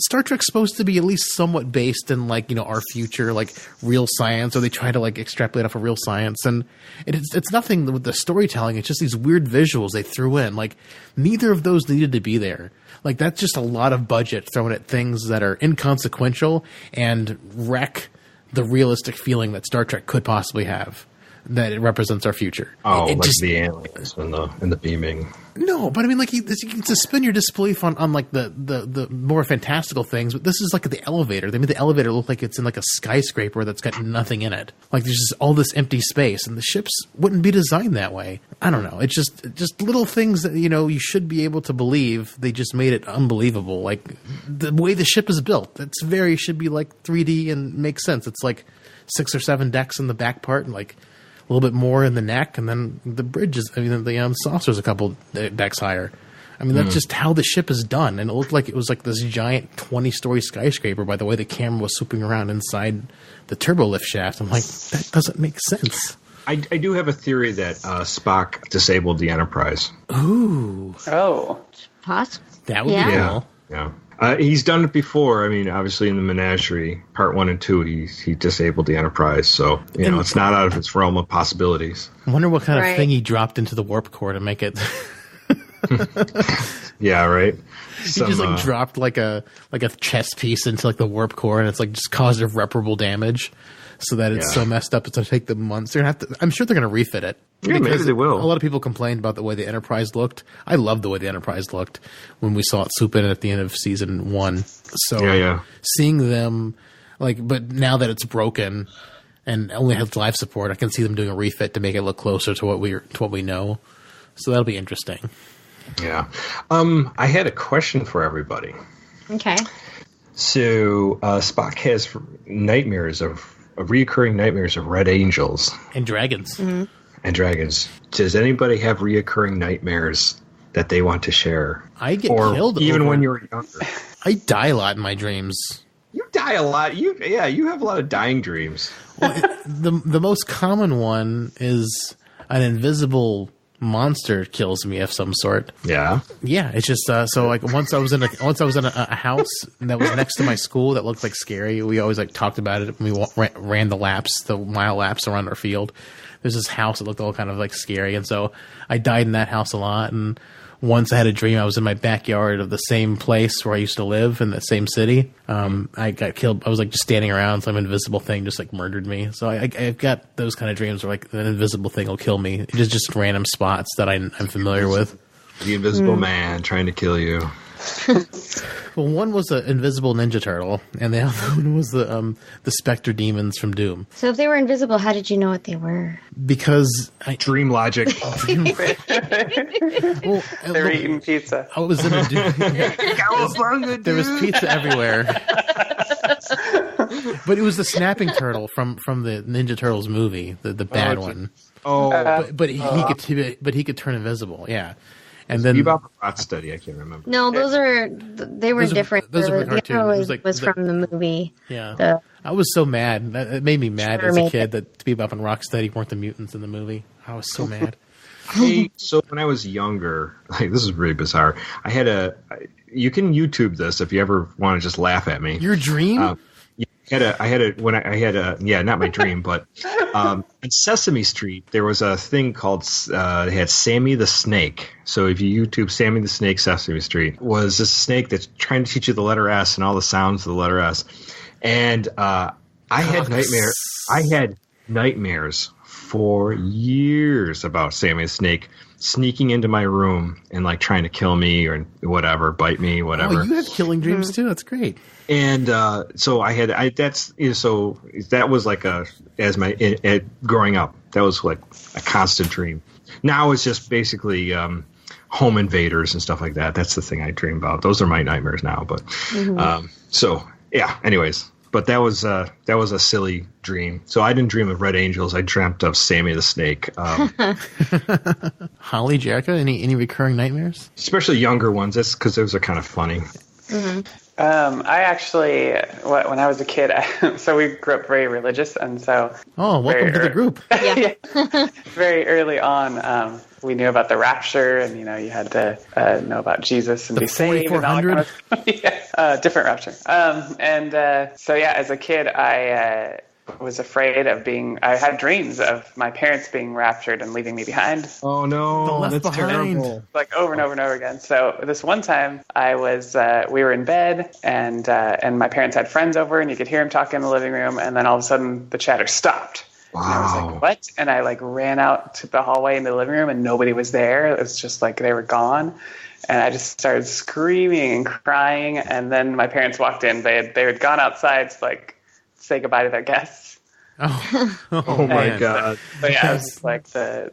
B: Star Trek's supposed to be at least somewhat based in our future, like real science, or they try to extrapolate off of real science, and it's nothing with the storytelling. It's just these weird visuals they threw in. Like neither of those needed to be there. Like that's just a lot of budget thrown at things that are inconsequential and wreck the realistic feeling that Star Trek could possibly have. That it represents our future.
C: Oh, the aliens and the beaming.
B: No, but I mean, you can suspend your disbelief on the more fantastical things. But this is like the elevator. They made the elevator look like it's in like a skyscraper that's got nothing in it. Like there's just all this empty space, and the ships wouldn't be designed that way. I don't know. It's just little things that you should be able to believe. They just made it unbelievable. Like the way the ship is built, should be like 3D and make sense. It's like 6 or 7 decks in the back part, and like a little bit more in the neck, and then the bridge is, the saucer's a couple decks higher. I mean, that's just how the ship is done. And it looked like it was like this giant 20-story skyscraper by the way the camera was swooping around inside the turbolift shaft. I'm like, that doesn't make sense.
C: I do have a theory that Spock disabled the Enterprise.
B: Ooh.
D: Oh.
E: Possible.
B: That would be cool.
C: Yeah. He's done it before. I mean, obviously in the Menagerie, Part 1 and 2, he disabled the Enterprise. So, it's not out of its realm of possibilities.
B: I wonder what kind of thing he dropped into the warp core to make it.
C: Yeah, right.
B: He just dropped like a chess piece into like the warp core, and it's like just caused irreparable damage, so that it's so messed up it's gonna take them months. They're gonna have to. I'm sure they're gonna refit it.
C: Yeah, maybe they will.
B: A lot of people complained about the way the Enterprise looked. I love the way the Enterprise looked when we saw it swoop in at the end of season 1. So seeing them but now that it's broken and only has live support, I can see them doing a refit to make it look closer to what we know. So that'll be interesting.
C: Yeah. I had a question for everybody.
E: Okay.
C: So Spock has reoccurring nightmares of red angels.
B: And dragons.
E: Mm-hmm.
C: And dragons. Does anybody have reoccurring nightmares that they want to share?
B: I get killed
C: even when you were younger.
B: I die a lot in my dreams.
C: You die a lot. You have a lot of dying dreams.
B: Well, the most common one is an invisible monster kills me of some sort.
C: Yeah.
B: Yeah, it's just once I was in a house that was next to my school that looked like scary. We always talked about it when we ran the mile laps around our field. There's this house that looked all kind of scary, and so I died in that house a lot. And once I had a dream I was in my backyard of the same place where I used to live in the same city. I got killed. I was just standing around. Some invisible thing just murdered me. So I've got those kind of dreams where an invisible thing will kill me. It's just random spots that I'm familiar with.
C: The invisible man trying to kill you.
B: Well, one was an invisible Ninja Turtle, and the other one was the Spectre demons from Doom.
E: So if they were invisible, how did you know what they were?
B: Because
C: dream logic.
D: They're eating pizza.
B: I was in a Doom. There was pizza everywhere. But it was the snapping turtle from the Ninja Turtles movie, the bad one.
C: Oh,
B: but he could turn invisible. Yeah. And then
C: Bebop or Rocksteady, I can't remember.
E: No, they were different.
B: Those were cartoons.
E: The other was from the movie.
B: Yeah, I was so mad. It made me mad as a kid that Bebop and Rocksteady weren't the mutants in the movie. I was so mad.
C: So when I was younger, this is really bizarre. I had you can YouTube this if you ever want to just laugh at me.
B: Your dream?
C: Not my dream, but on Sesame Street there was a thing called they had Sammy the Snake. So if you YouTube Sammy the Snake Sesame Street, was this snake that's trying to teach you the letter S and all the sounds of the letter S. And I had nightmares for years about Sammy the Snake sneaking into my room and trying to kill me or whatever, bite me, whatever.
B: Oh, you have killing dreams too. That's great.
C: And so that was growing up, that was a constant dream. Now it's just basically home invaders and stuff like that. That's the thing I dream about. Those are my nightmares now. But anyways. But that was a silly dream. So I didn't dream of red angels. I dreamt of Sammy the Snake.
B: Holly, Jerica, any recurring nightmares?
C: Especially younger ones. That's because those are kind of funny.
E: Mm-hmm.
D: I actually, when I was a kid, so we grew up very religious, and so.
B: Oh, welcome to the group.
D: Yeah. Very early on, we knew about the rapture, and you had to know about Jesus and be saved. And all that kind of stuff. Different rapture. So as a kid, I was afraid of I had dreams of my parents being raptured and leaving me behind.
C: Oh no, that's terrible.
D: Over and over and over again. So this one time I was, we were in bed and my parents had friends over and you could hear them talking in the living room. And then all of a sudden the chatter stopped.
C: Wow.
D: And I was like, what? And I ran out to the hallway in the living room and nobody was there. It was just they were gone. And I just started screaming and crying. And then my parents walked in. They had gone outside to say goodbye to their guests.
C: Oh my God.
D: So it was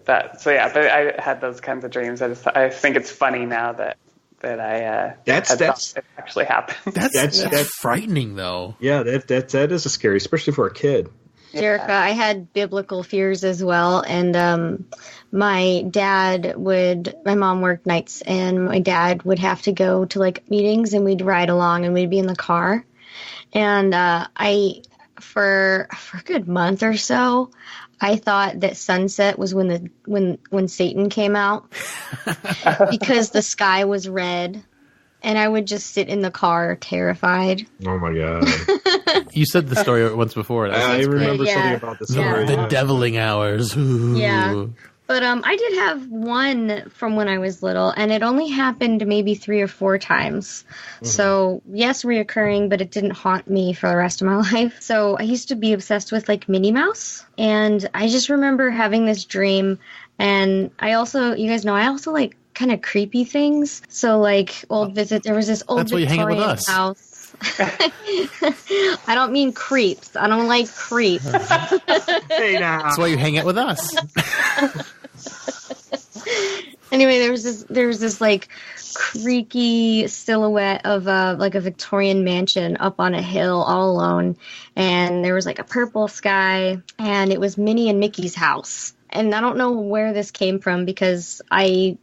D: that. So but I had those kinds of dreams. I think it's funny now that I thought it actually happened.
B: That's frightening though.
C: Yeah, that is scary, especially for a kid.
E: Jerica, I had biblical fears as well, and my mom worked nights, and my dad would have to go to meetings, and we'd ride along, and we'd be in the car, and for a good month or so, I thought that sunset was when Satan came out because the sky was red And I would just sit in the car terrified.
C: Oh my God.
B: You said the story once before.
C: I remember something about the story.
B: The deviling hours. Ooh.
E: Yeah. But I did have one from when I was little, and it only happened maybe 3 or 4 times. Mm-hmm. So, yes, reoccurring, but it didn't haunt me for the rest of my life. So, I used to be obsessed with, like, Minnie Mouse, and I just remember having this dream, and I also, you guys know, I also like kind of creepy things. So, like, there was this old Victorian house. I don't mean creeps. I don't like creeps.
C: Hey, now.
B: That's why you hang out with us.
E: Anyway, there was this like creaky silhouette of like a Victorian mansion up on a hill all alone, and there was like a purple sky, and it was Minnie and Mickey's house. And I don't know where this came from because I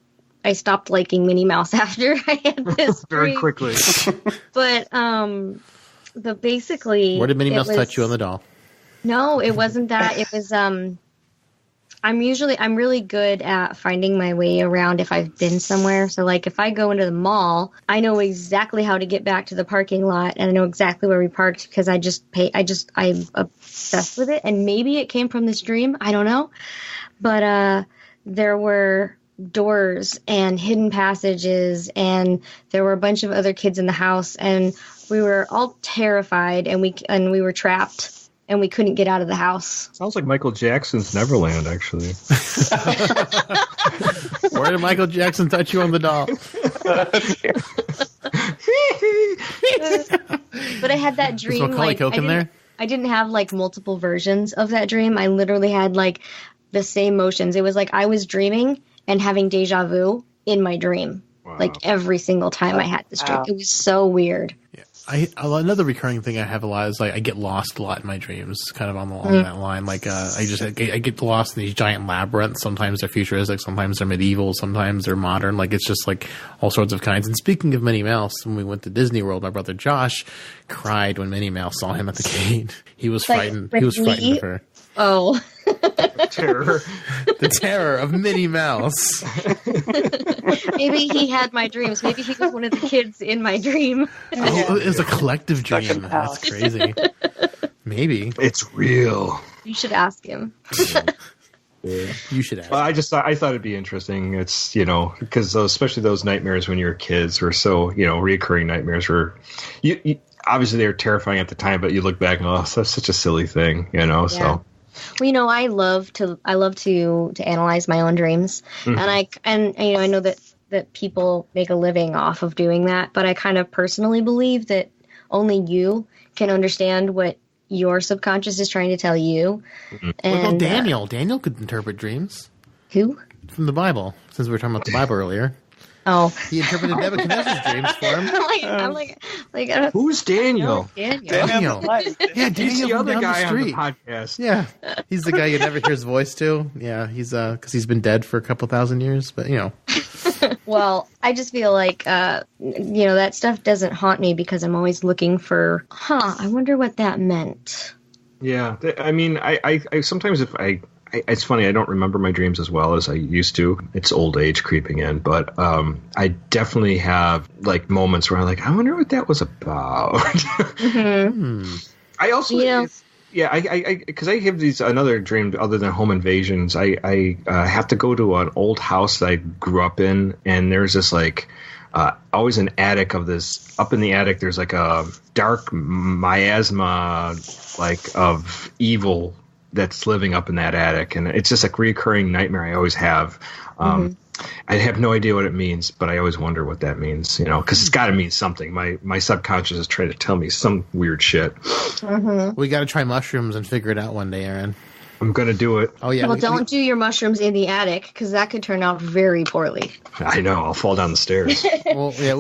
E: stopped liking Minnie Mouse after I had this
C: very quickly.
E: But basically,
B: where did Minnie Mouse touch you on the doll?
E: No, it wasn't that. It was I'm really good at finding my way around if I've been somewhere. So like if I go into the mall, I know exactly how to get back to the parking lot, and I know exactly where we parked because I'm obsessed with it. And maybe it came from this dream. I don't know. But there were doors and hidden passages, and there were a bunch of other kids in the house, and we were all terrified, and we were trapped. And we couldn't get out of the house.
C: Sounds like Michael Jackson's Neverland, actually.
B: Where did Michael Jackson touch you on the doll?
E: But I had that dream.
B: Was Macaulay Culkin there?
E: I didn't have like multiple versions of that dream. I literally had like the same motions. It was like I was dreaming and having deja vu in my dream. Wow. Like every single time I had this dream. It was so weird. Yeah.
B: Another recurring thing I have a lot is like I get lost a lot in my dreams, kind of along that line. Like I get lost in these giant labyrinths. Sometimes they're futuristic, sometimes they're medieval, sometimes they're modern. Like it's just like all sorts of kinds. And speaking of Minnie Mouse, when we went to Disney World, my brother Josh cried when Minnie Mouse saw him at the gate. He was frightened. He was frightened of her.
E: Oh.
C: Terror.
B: The terror of Minnie Mouse.
E: Maybe he had my dreams. Maybe he was one of the kids in my dream.
B: Oh, it was a collective dream. That's crazy. Maybe.
C: It's real.
E: You should ask him.
B: Yeah. You should ask.
C: Well, I thought it'd be interesting. It's, because especially those nightmares when you were kids were so, reoccurring nightmares were, you obviously they were terrifying at the time, but you look back and that's such a silly thing, so.
E: Well, I love to analyze my own dreams, and I know that people make a living off of doing that, but I kind of personally believe that only you can understand what your subconscious is trying to tell you.
B: Mm-hmm. And, what about Daniel? Daniel could interpret dreams.
E: Who?
B: From the Bible, since we were talking about the Bible earlier.
E: Oh.
B: He interpreted Nebuchadnezzar's dreams for him.
E: I'm like
C: who's Daniel?
B: Daniel. Yeah, Daniel.
C: He's the other guy
B: on the
C: podcast.
B: Yeah. He's the guy you never hear his voice to. Yeah, he's because he's been dead for a couple thousand years, but
E: Well, I just feel like that stuff doesn't haunt me because I'm always looking for, I wonder what that meant.
C: Yeah. I mean, I sometimes it's funny, I don't remember my dreams as well as I used to. It's old age creeping in, but I definitely have like moments where I'm like, I wonder what that was about. Mm-hmm. I also, because I have another dream other than home invasions. I have to go to an old house that I grew up in, and there's this like always an attic of this. Up in the attic, there's like a dark miasma like of evil that's living up in that attic, and it's just a recurring nightmare I always have. I have no idea what it means, but I always wonder what that means, because it's got to mean something. My subconscious is trying to tell me some weird shit.
B: Mm-hmm. We got to try mushrooms and figure it out one day, Aaron.
C: I'm going to do it.
B: Oh, yeah.
E: Well, don't do your mushrooms in the attic, because that could turn out very poorly.
C: I know. I'll fall down the stairs.
B: Well, yeah.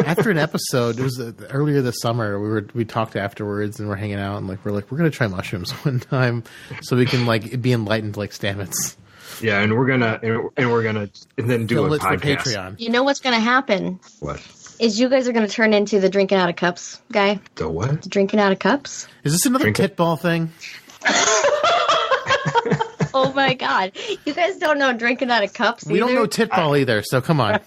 B: After an episode, it was earlier this summer, we talked afterwards, and we're hanging out, and we're going to try mushrooms one time so we can be enlightened like Stamets.
C: Yeah, and we're gonna and then do a podcast. For Patreon.
E: You know what's gonna happen?
C: What?
E: Is you guys are gonna turn into the drinking out of cups guy.
C: The what?
E: The drinking out of cups.
B: Is this another titball thing?
E: Oh my god! You guys don't know drinking out of cups.
B: We don't know titball either. So come on.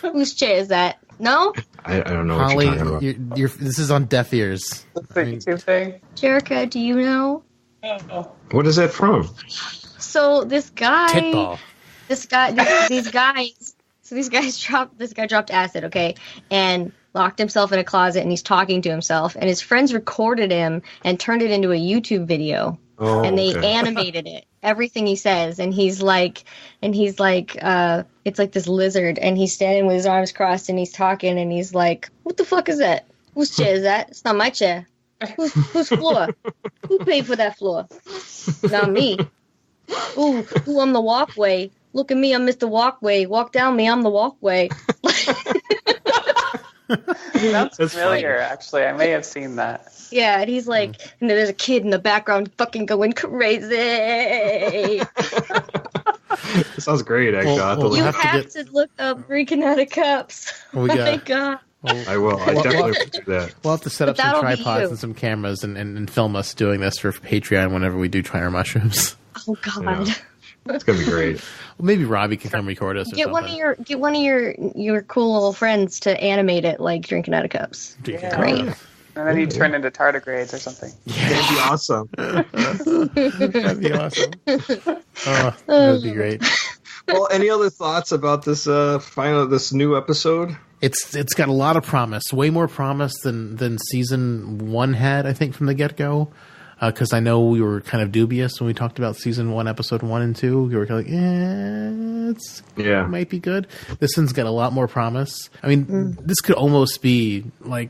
E: Whose chair is that? No?
C: I don't know
B: Holly,
C: what you're talking about.
B: this is on deaf ears.
D: The YouTube thing.
E: Jerika, do you know?
D: Oh.
C: What is that from?
E: So this guy,
B: Titball.
E: these guys. So this guy dropped acid, okay, and locked himself in a closet, and he's talking to himself, and his friends recorded him and turned it into a YouTube video, and they animated it, everything he says, and he's like, it's like this lizard, and he's standing with his arms crossed, and he's talking, and he's like, what the fuck is that? Whose chair is that? It's not my chair. Whose floor? Who paid for that floor? Not me. Ooh, I'm the walkway. Look at me, I'm Mr. Walkway. Walk down me, I'm the walkway.
D: That's familiar, actually. I may have seen that.
E: Yeah, and he's like, and there's a kid in the background fucking going crazy.
C: It sounds great, actually.
E: You have to look up Drinking Out of Cups. Oh my God.
C: I will. I definitely will do that.
B: We'll have to set up some tripods and some cameras and film us doing this for Patreon whenever we do try our mushrooms.
E: Oh God.
C: Yeah. It's gonna be great.
B: Well, maybe Robbie can come record us.
E: Get one of your cool little friends to animate it like Drinking Out of Cups.
D: Yeah.
E: Great.
D: And then you turn into tardigrades or something.
C: Yeah. That'd be awesome.
B: That'd be awesome. Oh, that'd be great.
C: Well, any other thoughts about this this new episode?
B: It's got a lot of promise, way more promise than season 1 had, I think, from the get-go. Because I know we were kind of dubious when we talked about season 1, episode 1 and 2. We were kind of like, it might be good. This one's got a lot more promise. I mean, this could almost be like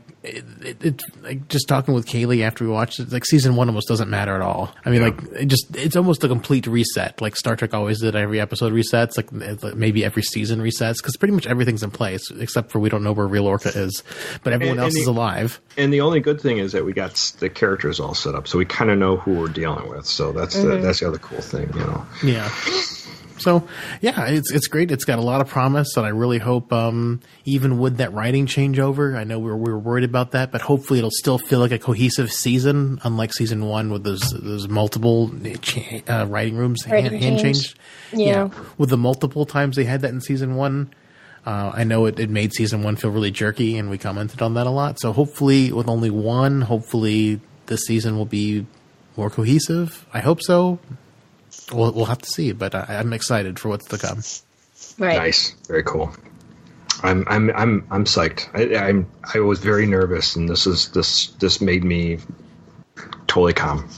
B: like just talking with Kaylee after we watched it. Like season 1 almost doesn't matter at all. I mean, it's almost a complete reset. Like Star Trek always did. Every episode resets. Like maybe every season resets because pretty much everything's in place except for we don't know where real Orca is, but everyone else is alive.
C: And the only good thing is that we got the characters all set up, so we kind of know who we're dealing with. So that's the other cool thing, you know.
B: Yeah. So yeah, it's great. It's got a lot of promise, and I really hope, even with that writing changeover, I know we were worried about that, but hopefully it'll still feel like a cohesive season, unlike season 1 with those multiple writing rooms hand changed. Yeah, with the multiple times they had that in season 1. I know it made season 1 feel really jerky, and we commented on that a lot. So hopefully, with only one, hopefully this season will be more cohesive. I hope so. We'll have to see, but I'm excited for what's to come.
E: Right.
C: Nice, very cool. I'm psyched. I was very nervous, and this made me totally calm.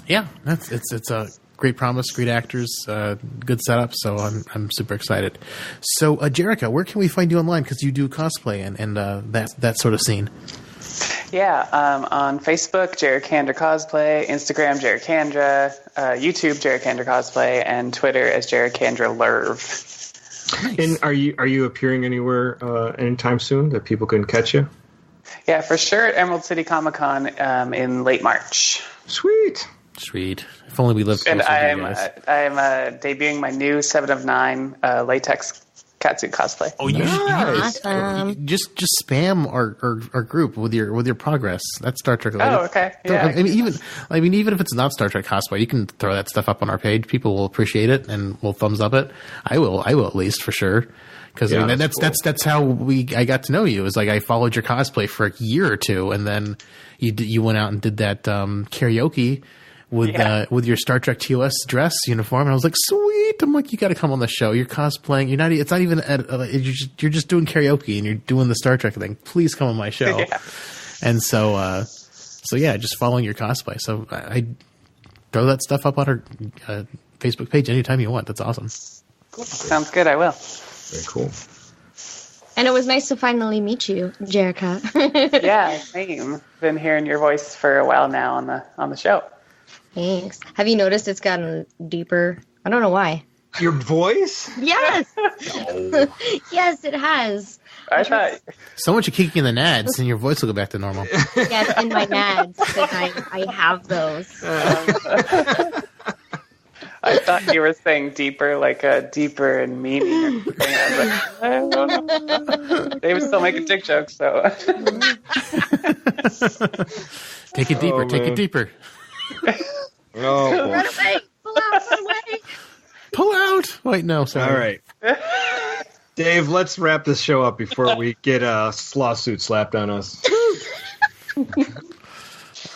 B: Yeah, it's a great promise, great actors, good setup. So I'm super excited. So, Jerika, where can we find you online? Because you do cosplay and that sort of scene.
D: Yeah, on Facebook, Jerikandra Cosplay, Instagram, Jerikandra, YouTube, Jerikandra Cosplay, and Twitter as Jerikandra Lerv.
C: Nice. And are you appearing anywhere anytime soon that people can catch you?
D: Yeah, for sure at Emerald City Comic Con in late March.
C: Sweet.
B: If only we lived closer to you guys.
D: I'm debuting my new 7 of 9 latex catsuit cosplay.
B: Oh, awesome. Just spam our group with your progress. That's Star Trek.
D: Oh, okay. Yeah.
B: I mean, even if it's not Star Trek cosplay, you can throw that stuff up on our page. People will appreciate it and will thumbs up it. I will at least for sure. Because that's how I got to know you. It was like I followed your cosplay for a year or two, and then you went out and did that karaoke with your Star Trek TOS dress uniform, and I was like, sweet. I'm like, you got to come on the show. You're cosplaying. You're not. It's not even. You're just doing karaoke, and you're doing the Star Trek thing. Please come on my show. Yeah. And so just following your cosplay. So I throw that stuff up on our Facebook page anytime you want. That's awesome.
D: Cool. Sounds good. I will.
C: Very cool.
E: And it was nice to finally meet you, Jerika.
D: Yeah, same. Been hearing your voice for a while now on the show.
E: Thanks. Have you noticed it's gotten deeper? I don't know why.
C: Your voice?
E: Yes.
C: No.
E: Yes, it has.
D: I thought
B: so much of kicking in the nads, and your voice will go back to normal.
E: Yes, in my nads because I have those.
D: I thought you were saying deeper, like a deeper and meaning. I was like, I don't know. They were still making dick jokes, so.
B: Take it deeper. Take it deeper.
C: Oh.
E: Run away! Pull out! Run away!
B: Pull out! Wait, no, sorry.
C: All right. Dave, let's wrap this show up before we get a lawsuit slapped on us.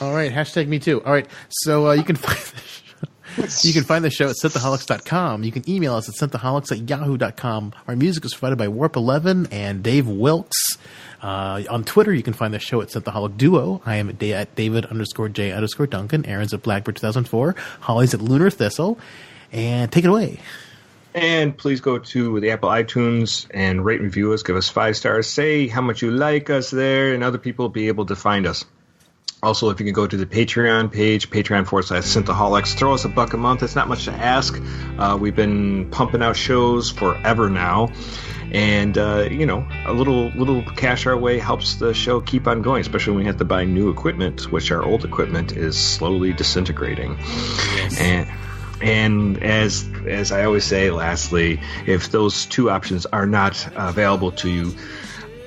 B: All right, hashtag me too. All right, so you can find the show at Synthaholics.com. You can email us at synthaholics@yahoo.com. Our music is provided by Warp 11 and Dave Wilkes. On Twitter, you can find the show at Synthaholic Duo. I am at David_J_Duncan. Aaron's at Blackbird 2004. Holly's at Lunar Thistle. And take it away.
C: And please go to the Apple iTunes and rate and review us. Give us 5 stars. Say how much you like us there, and other people will be able to find us. Also, if you can go to the Patreon page, Patreon/Synthaholics, throw us $1 a month. It's not much to ask. We've been pumping out shows forever now. And, a little cash our way helps the show keep on going, especially when we have to buy new equipment, which our old equipment is slowly disintegrating. Yes. And as I always say, lastly, if those two options are not available to you,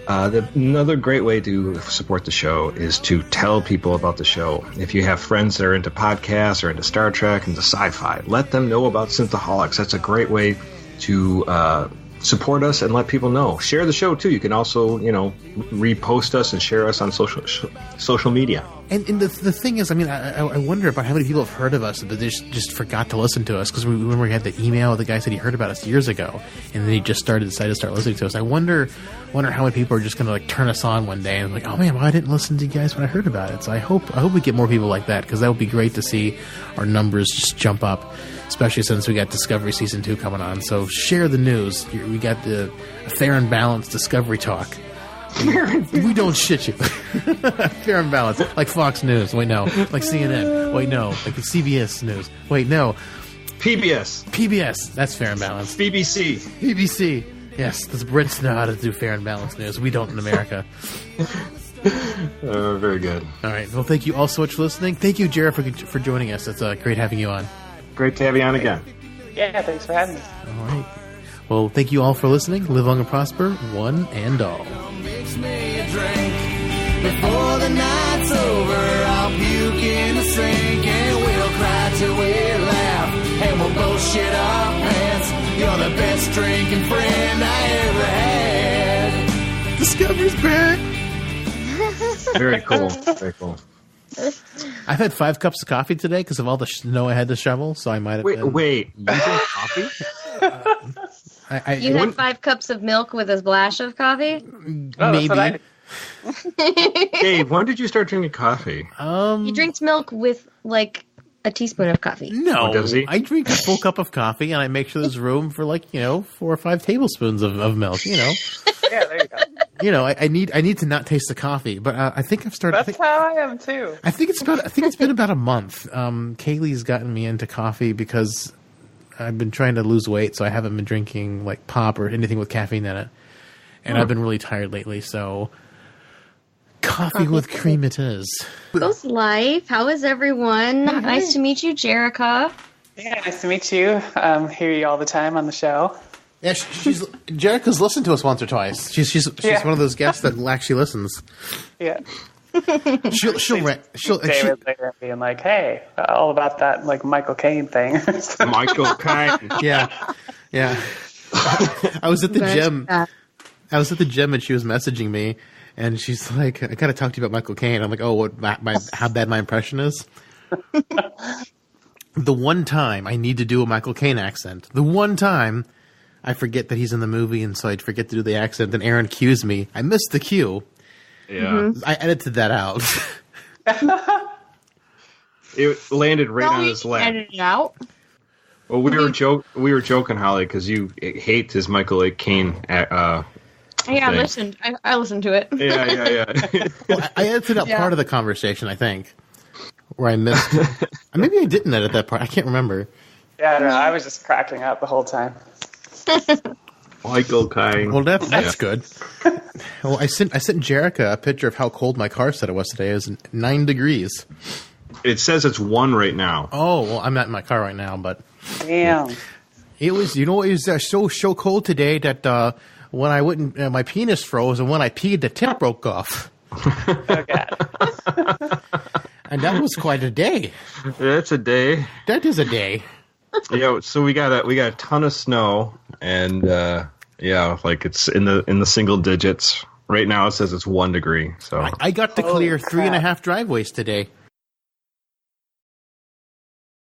C: another great way to support the show is to tell people about the show. If you have friends that are into podcasts or into Star Trek, into sci-fi, let them know about Synthaholics. That's a great way to support us and let people know. Share the show too. You can also, repost us and share us on social media.
B: And the thing is, I wonder about how many people have heard of us, but they just forgot to listen to us. Because when we had the email, the guy said he heard about us years ago, and then he just decided to start listening to us. I wonder how many people are just going to turn us on one day and oh man, why I didn't listen to you guys when I heard about it. So I hope we get more people like that, because that would be great to see our numbers just jump up, especially since we got Discovery Season 2 coming on. So share the news. We got the Fair and Balanced Discovery Talk. We don't shit you. Fair and Balanced. Like Fox News. Wait, no. Like CNN. Wait, no. Like CBS News. Wait, no.
C: PBS.
B: That's Fair and Balanced.
C: BBC.
B: Yes, the Brits know how to do Fair and Balanced news. We don't in America.
C: Very good.
B: All right. Well, thank you all so much for listening. Thank you, Jared, for joining us. It's great having you on.
C: Great to have you on again.
D: Yeah, thanks for having me.
B: All right. Well, thank you all for listening. Live long and prosper, one and all.
A: Mix me a drink before the night's over. I'll puke in the sink and we'll cry till we laugh, and we'll both shit our pants. You're the best drinking friend I ever had.
B: Discovery's back.
C: Very cool. Very cool.
B: I've had 5 cups of coffee today because of all the snow I had to shovel, so I might have
C: Wait, you drink coffee?
E: You had 5 cups of milk with a splash of coffee?
B: Maybe.
C: Dave, when did you start drinking coffee?
E: He drinks milk with, a teaspoon of coffee.
B: No.
C: Oh, does he?
B: I drink a full cup of coffee, and I make sure there's room for, 4 or 5 tablespoons of milk,
D: Yeah, there you go.
B: I need to not taste the coffee, but I think I've started.
D: That's how I am too.
B: I think it's been about a month. Kaylee's gotten me into coffee because I've been trying to lose weight, so I haven't been drinking pop or anything with caffeine in it, and I've been really tired lately. So coffee with cream it is.
E: How's life? How is everyone? Nice to meet you, Jerika.
D: Yeah, nice to meet you. Hear you all the time on the show.
B: Yeah, Jerika's listened to us once or twice. She's one of those guests that actually listens.
D: Yeah.
B: She'll
D: David later being like, "Hey, all about that Michael Caine thing."
C: Michael Caine.
B: Yeah. I was at the gym. And she was messaging me, and she's like, "I gotta talk to you about Michael Caine." I'm like, "Oh, how bad my impression is." The one time I need to do a Michael Caine accent. The one time I forget that he's in the movie, and so I'd forget to do the accent. And Aaron cues me. I missed the cue.
C: Yeah,
B: I edited that out.
C: It landed right on his lap.
E: Edit it out.
C: Well, we were joking, Holly, because you hate his Michael Caine.
E: Yeah, I listened. I listened to it.
C: Yeah.
B: Well, I edited out part of the conversation, I think, where I missed. Maybe I didn't edit that part. I can't remember.
D: Yeah, no, I was just cracking up the whole time.
C: Michael Caine.
B: Well, that's good. Well, I sent Jerika a picture of how cold my car said it was today. It was 9 degrees.
C: It says it's 1 right now.
B: Oh, well, I'm not in my car right now, but
D: damn,
B: it was. It was so cold today that when I wouldn't, my penis froze, and when I peed, the tip broke off.
D: Oh God.
B: And that was quite a day.
C: That's a day.
B: That is a day.
C: Yeah, so we got a ton of snow, and Yeah, like it's in the single digits. Right now it says it's 1 degree. So
B: I got to clear 3.5 driveways today.